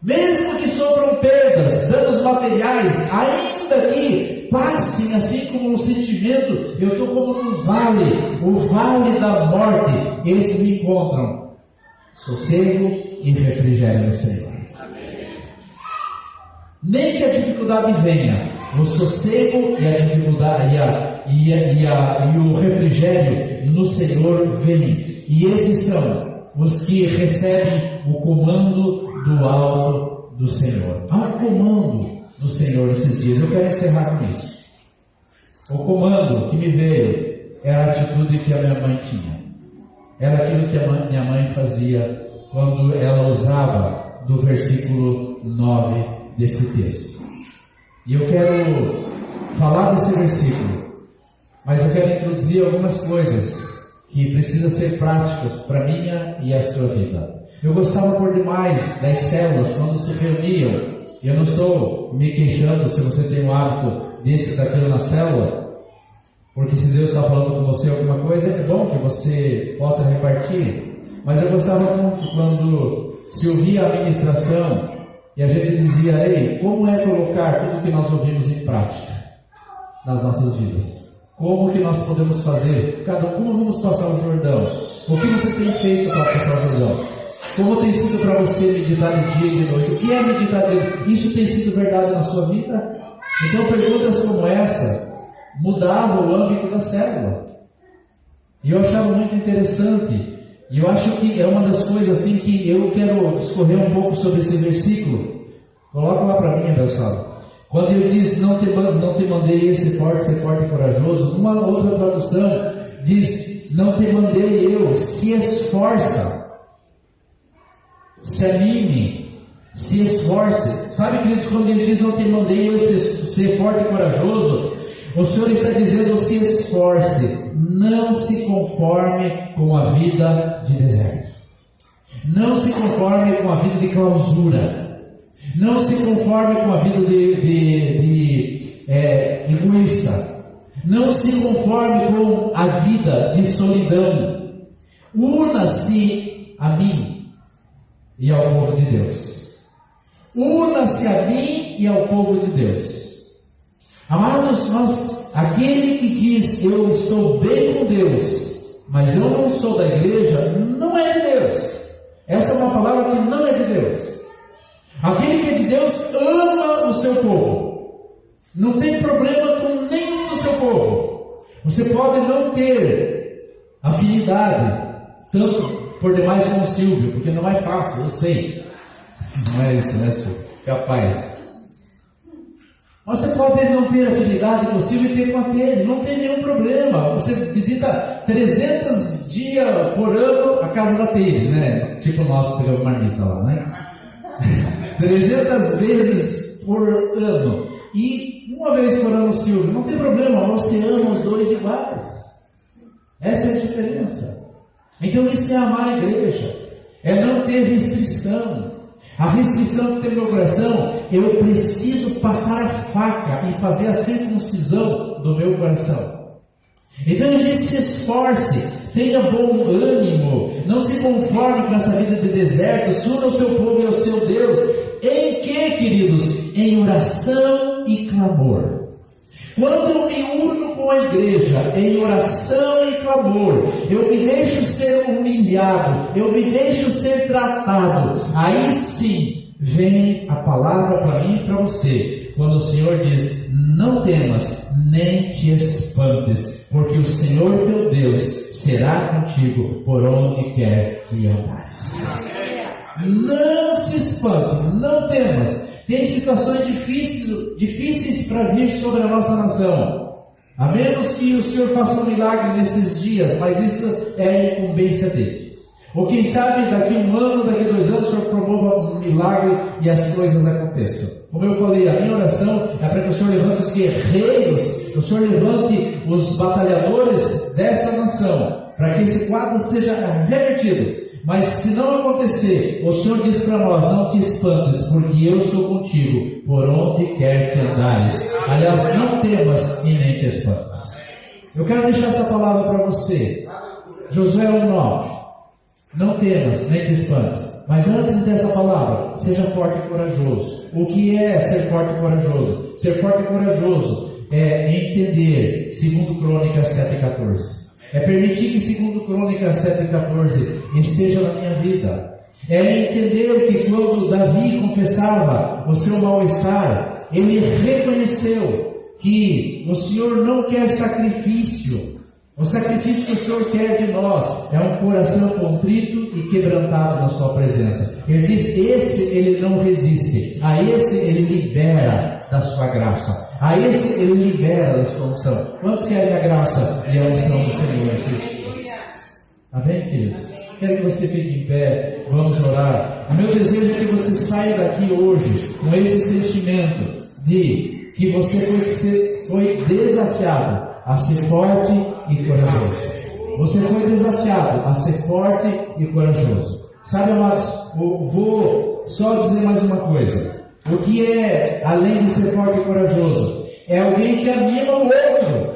mesmo que sofram perdas, danos materiais, ainda que passem assim como um sentimento, eu estou como num vale, o vale da morte, esses encontram sossego e refrigério no Senhor. Nem que a dificuldade venha, o sossego e a dificuldade e o refrigério no Senhor vem. E esses são os que recebem o comando do alto do Senhor. Há um comando do Senhor nesses dias. Eu quero encerrar com isso. O comando que me veio era a atitude que a minha mãe tinha. Era aquilo que a minha mãe fazia quando ela usava do versículo 9 desse texto. E eu quero falar desse versículo, mas eu quero introduzir algumas coisas que precisam ser práticas para a minha e a sua vida. Eu gostava por demais das células quando se reuniam. Eu não estou me queixando se você tem um hábito desse ou daquilo na célula, porque se Deus está falando com você alguma coisa, é bom que você possa repartir. Mas eu gostava muito quando se ouvia a ministração e a gente dizia: ei, como é colocar tudo que nós ouvimos em prática nas nossas vidas? Como que nós podemos fazer? Como vamos passar o Jordão? O que você tem feito para passar o Jordão? Como tem sido para você meditar de dia e de noite? O que é meditar de noite? Isso tem sido verdade na sua vida? Então perguntas como essa mudavam o âmbito da célula. E eu achava muito interessante. E eu acho que é uma das coisas assim que eu quero discorrer um pouco sobre esse versículo. Coloca lá para mim, pessoal. Quando ele diz: não te mandei ser forte e corajoso. Uma outra tradução diz: não te mandei eu, se esforça. Se anime, se esforce. Sabe, queridos, quando ele diz: não te mandei eu ser forte e corajoso, o Senhor está dizendo: se esforce. Não se conforme com a vida de deserto. Não se conforme com a vida de clausura. Não se conforme com a vida de egoísta. Não se conforme com a vida de solidão. Una-se a mim e ao povo de Deus. Una-se a mim e ao povo de Deus. Amados, aquele que diz: eu estou bem com Deus, mas eu não sou da igreja, não é de Deus. Essa é uma palavra que não é de Deus. Aquele que é de Deus ama o seu povo. Não tem problema com nenhum do seu povo. Você pode não ter afinidade tanto por demais com o Silvio, porque não é fácil, eu sei. Não é isso, né, Silvio? Capaz. Você pode não ter afinidade com o Silvio e ter com aquele, não tem nenhum problema. Você visita 300 dias por ano a casa da Teire, né? Tipo nós que pegamos marmita lá, né? 300 vezes por ano. E uma vez por ano o Silvio, não tem problema, você ama os dois iguais. Essa é a diferença. Então isso é amar a igreja, é não ter restrição. A restrição que tem no meu coração: eu preciso passar a faca e fazer a circuncisão do meu coração. Então ele diz: se esforce, tenha bom ânimo, não se conforme com essa vida de deserto, una o seu povo e ao seu Deus. Em que, queridos? Em oração e clamor. Quando eu me uno com a igreja em oração e clamor, eu me deixo ser humilhado, eu me deixo ser tratado, aí sim vem a palavra para mim e para você, quando o Senhor diz: não temas, nem te espantes, porque o Senhor teu Deus será contigo por onde quer que andares. Não se espante, não temas. Tem situações difíceis para vir sobre a nossa nação. A menos que o Senhor faça um milagre nesses dias, mas isso é a incumbência dele. Ou quem sabe daqui um ano, daqui 2 anos, o Senhor promova um milagre e as coisas aconteçam. Como eu falei, a minha oração é para que o Senhor levante os guerreiros, o Senhor levante os batalhadores dessa nação, para que esse quadro seja revertido. Mas se não acontecer, o Senhor diz para nós: não te espantes, porque eu sou contigo por onde quer que andares. Aliás, não temas e nem te espantes. Eu quero deixar essa palavra para você. Josué 1:9. Não temas, nem te espantes. Mas antes dessa palavra, seja forte e corajoso. O que é ser forte e corajoso? Ser forte e corajoso é entender 2 Crônicas 7:14. É permitir que 2 Crônicas 7:14 esteja na minha vida. É entender que quando Davi confessava o seu mal-estar, ele reconheceu que o Senhor não quer sacrifício. O sacrifício que o Senhor quer de nós é um coração contrito e quebrantado na sua presença. Ele diz: esse ele não resiste, a esse ele libera da sua graça, a esse ele libera da sua unção. Quantos querem a graça e a unção do Senhor esses dias? Amém, queridos? Quero que você fique em pé, vamos orar. O meu desejo é que você saia daqui hoje com esse sentimento de que você foi desafiado a ser forte e corajoso. Você foi desafiado a ser forte e corajoso. Sabe, amados, vou só dizer mais uma coisa. O que é, além de ser forte e corajoso? É alguém que anima o outro.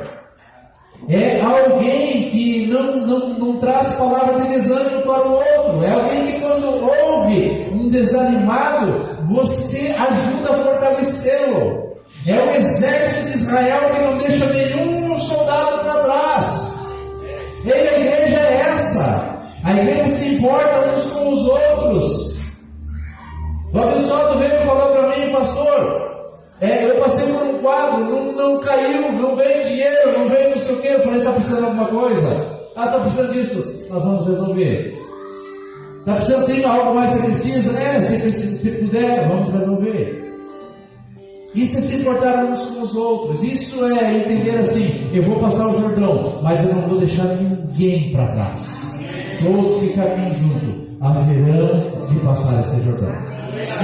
É alguém que não traz palavra de desânimo para o outro. É alguém que quando ouve um desanimado, você ajuda a fortalecê-lo. É o exército de Israel que não deixa nenhum soldado para trás. E a igreja é essa. A igreja se importa uns com os outros. O abençoado veio e falou para mim, pastor, eu passei por um quadro, não caiu, não veio dinheiro, não veio não sei o que. Eu falei, está precisando de alguma coisa? Ah, está precisando disso. Nós vamos resolver. Está precisando de algo mais que você precisa? Se puder, vamos resolver. Isso é se importar uns com os outros. Isso é entender assim, eu vou passar o Jordão, mas eu não vou deixar ninguém para trás. Todos que caminham junto haverão de passar esse Jordão.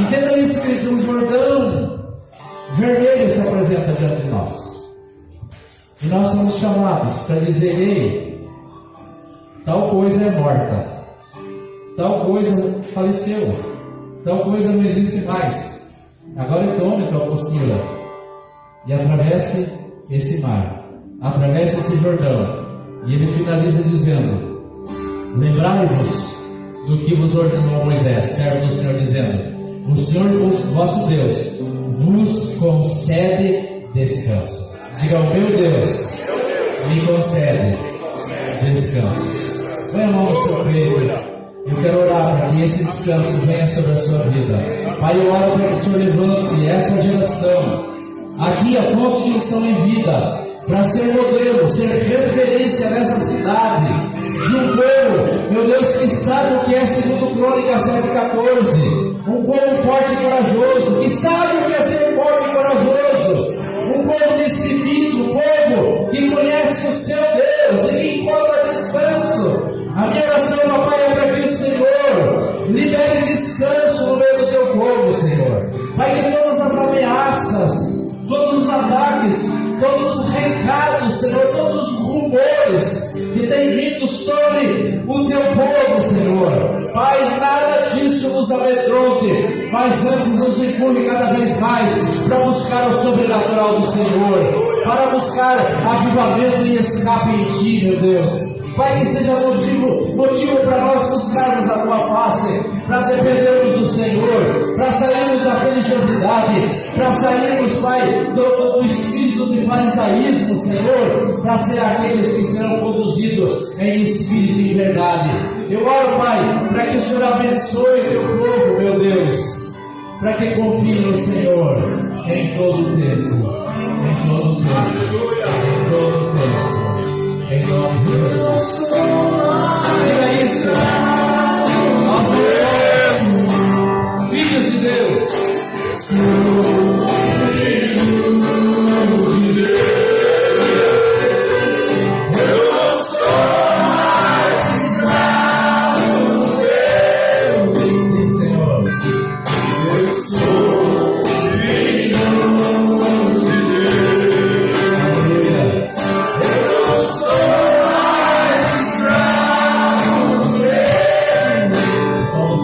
Entenda isso, queridos, um Jordão vermelho se apresenta diante de nós. E nós somos chamados para dizer, ei, tal coisa é morta, tal coisa faleceu, tal coisa não existe mais. Agora tome tua postura e atravesse esse mar, atravesse esse Jordão. E ele finaliza dizendo, lembrai-vos do que vos ordenou Moisés, servo do Senhor, dizendo, o Senhor vosso Deus vos concede descanso. Diga, o meu Deus me concede descanso. Põe a mão no seu peito. Eu quero orar para que esse descanso venha sobre a sua vida. Pai, eu oro para que o Senhor levante essa geração aqui, a fonte de unção em vida, para ser modelo, ser referência nessa cidade de um povo, meu Deus, que sabe o que é segundo Crônicas 7,14. Um povo forte e corajoso, que sabe o que é ser forte e corajoso. Um povo destemido, um povo que conhece o seu Deus e que encontra descanso. A minha oração, papai, é para que o Senhor libere descanso no meio do teu povo, Senhor. Pai, que todas as ameaças, todos os ataques, todos os recados, Senhor, todos os rumores que têm vindo sobre o teu povo, Senhor, Pai, nada disso nos amedronte, mas antes nos empurre cada vez mais para buscar o sobrenatural do Senhor, para buscar avivamento e escape em Ti, meu Deus. Pai, que seja motivo para nós buscarmos a Tua face, para dependermos do Senhor, para sairmos da religiosidade, para sairmos, Pai, do espírito de farisaísmo, Senhor, para ser aqueles que serão conduzidos em espírito e em verdade. Eu oro, Pai, para que o Senhor abençoe o Teu povo, meu Deus, para que confie no Senhor em todo o tempo, em todo o tempo, em todo o tempo. Em nome de Jesus. Diga isso. Nós somos filhos de Deus. Sou filho de Deus. Eu não sou mais escravo de Deus. Sim, Senhor. Eu sou filho de Deus. Aleluia.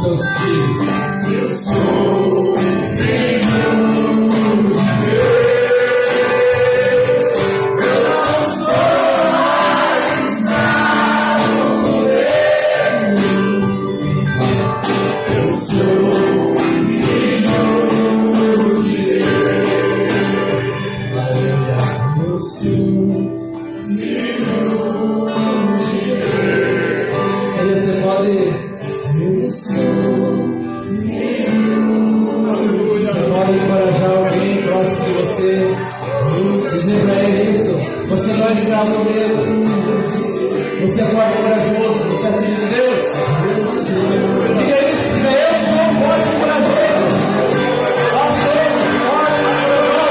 Seus filhos. Eu sou filho de Deus. Eu não sou mais escravo dele. Eu sou filho de Deus. Aleluia. Eu sou filho de Deus. Ele você pode. Você pode encorajar alguém próximo de você, dizer para ele isso. Você não é escravo do medo. Você é forte e corajoso. Você é filho de Deus. Diga isso, diga, eu sou forte e corajoso. Nós somos fortes e corajosos.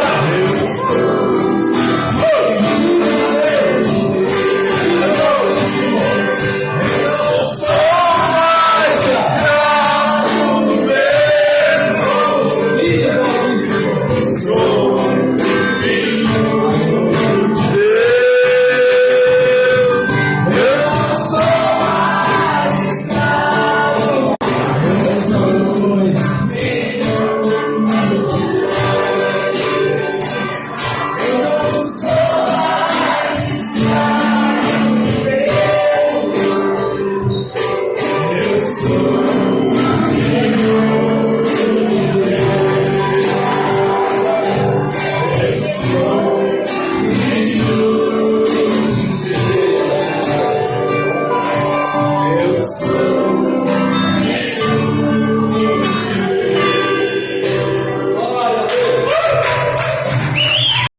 coração.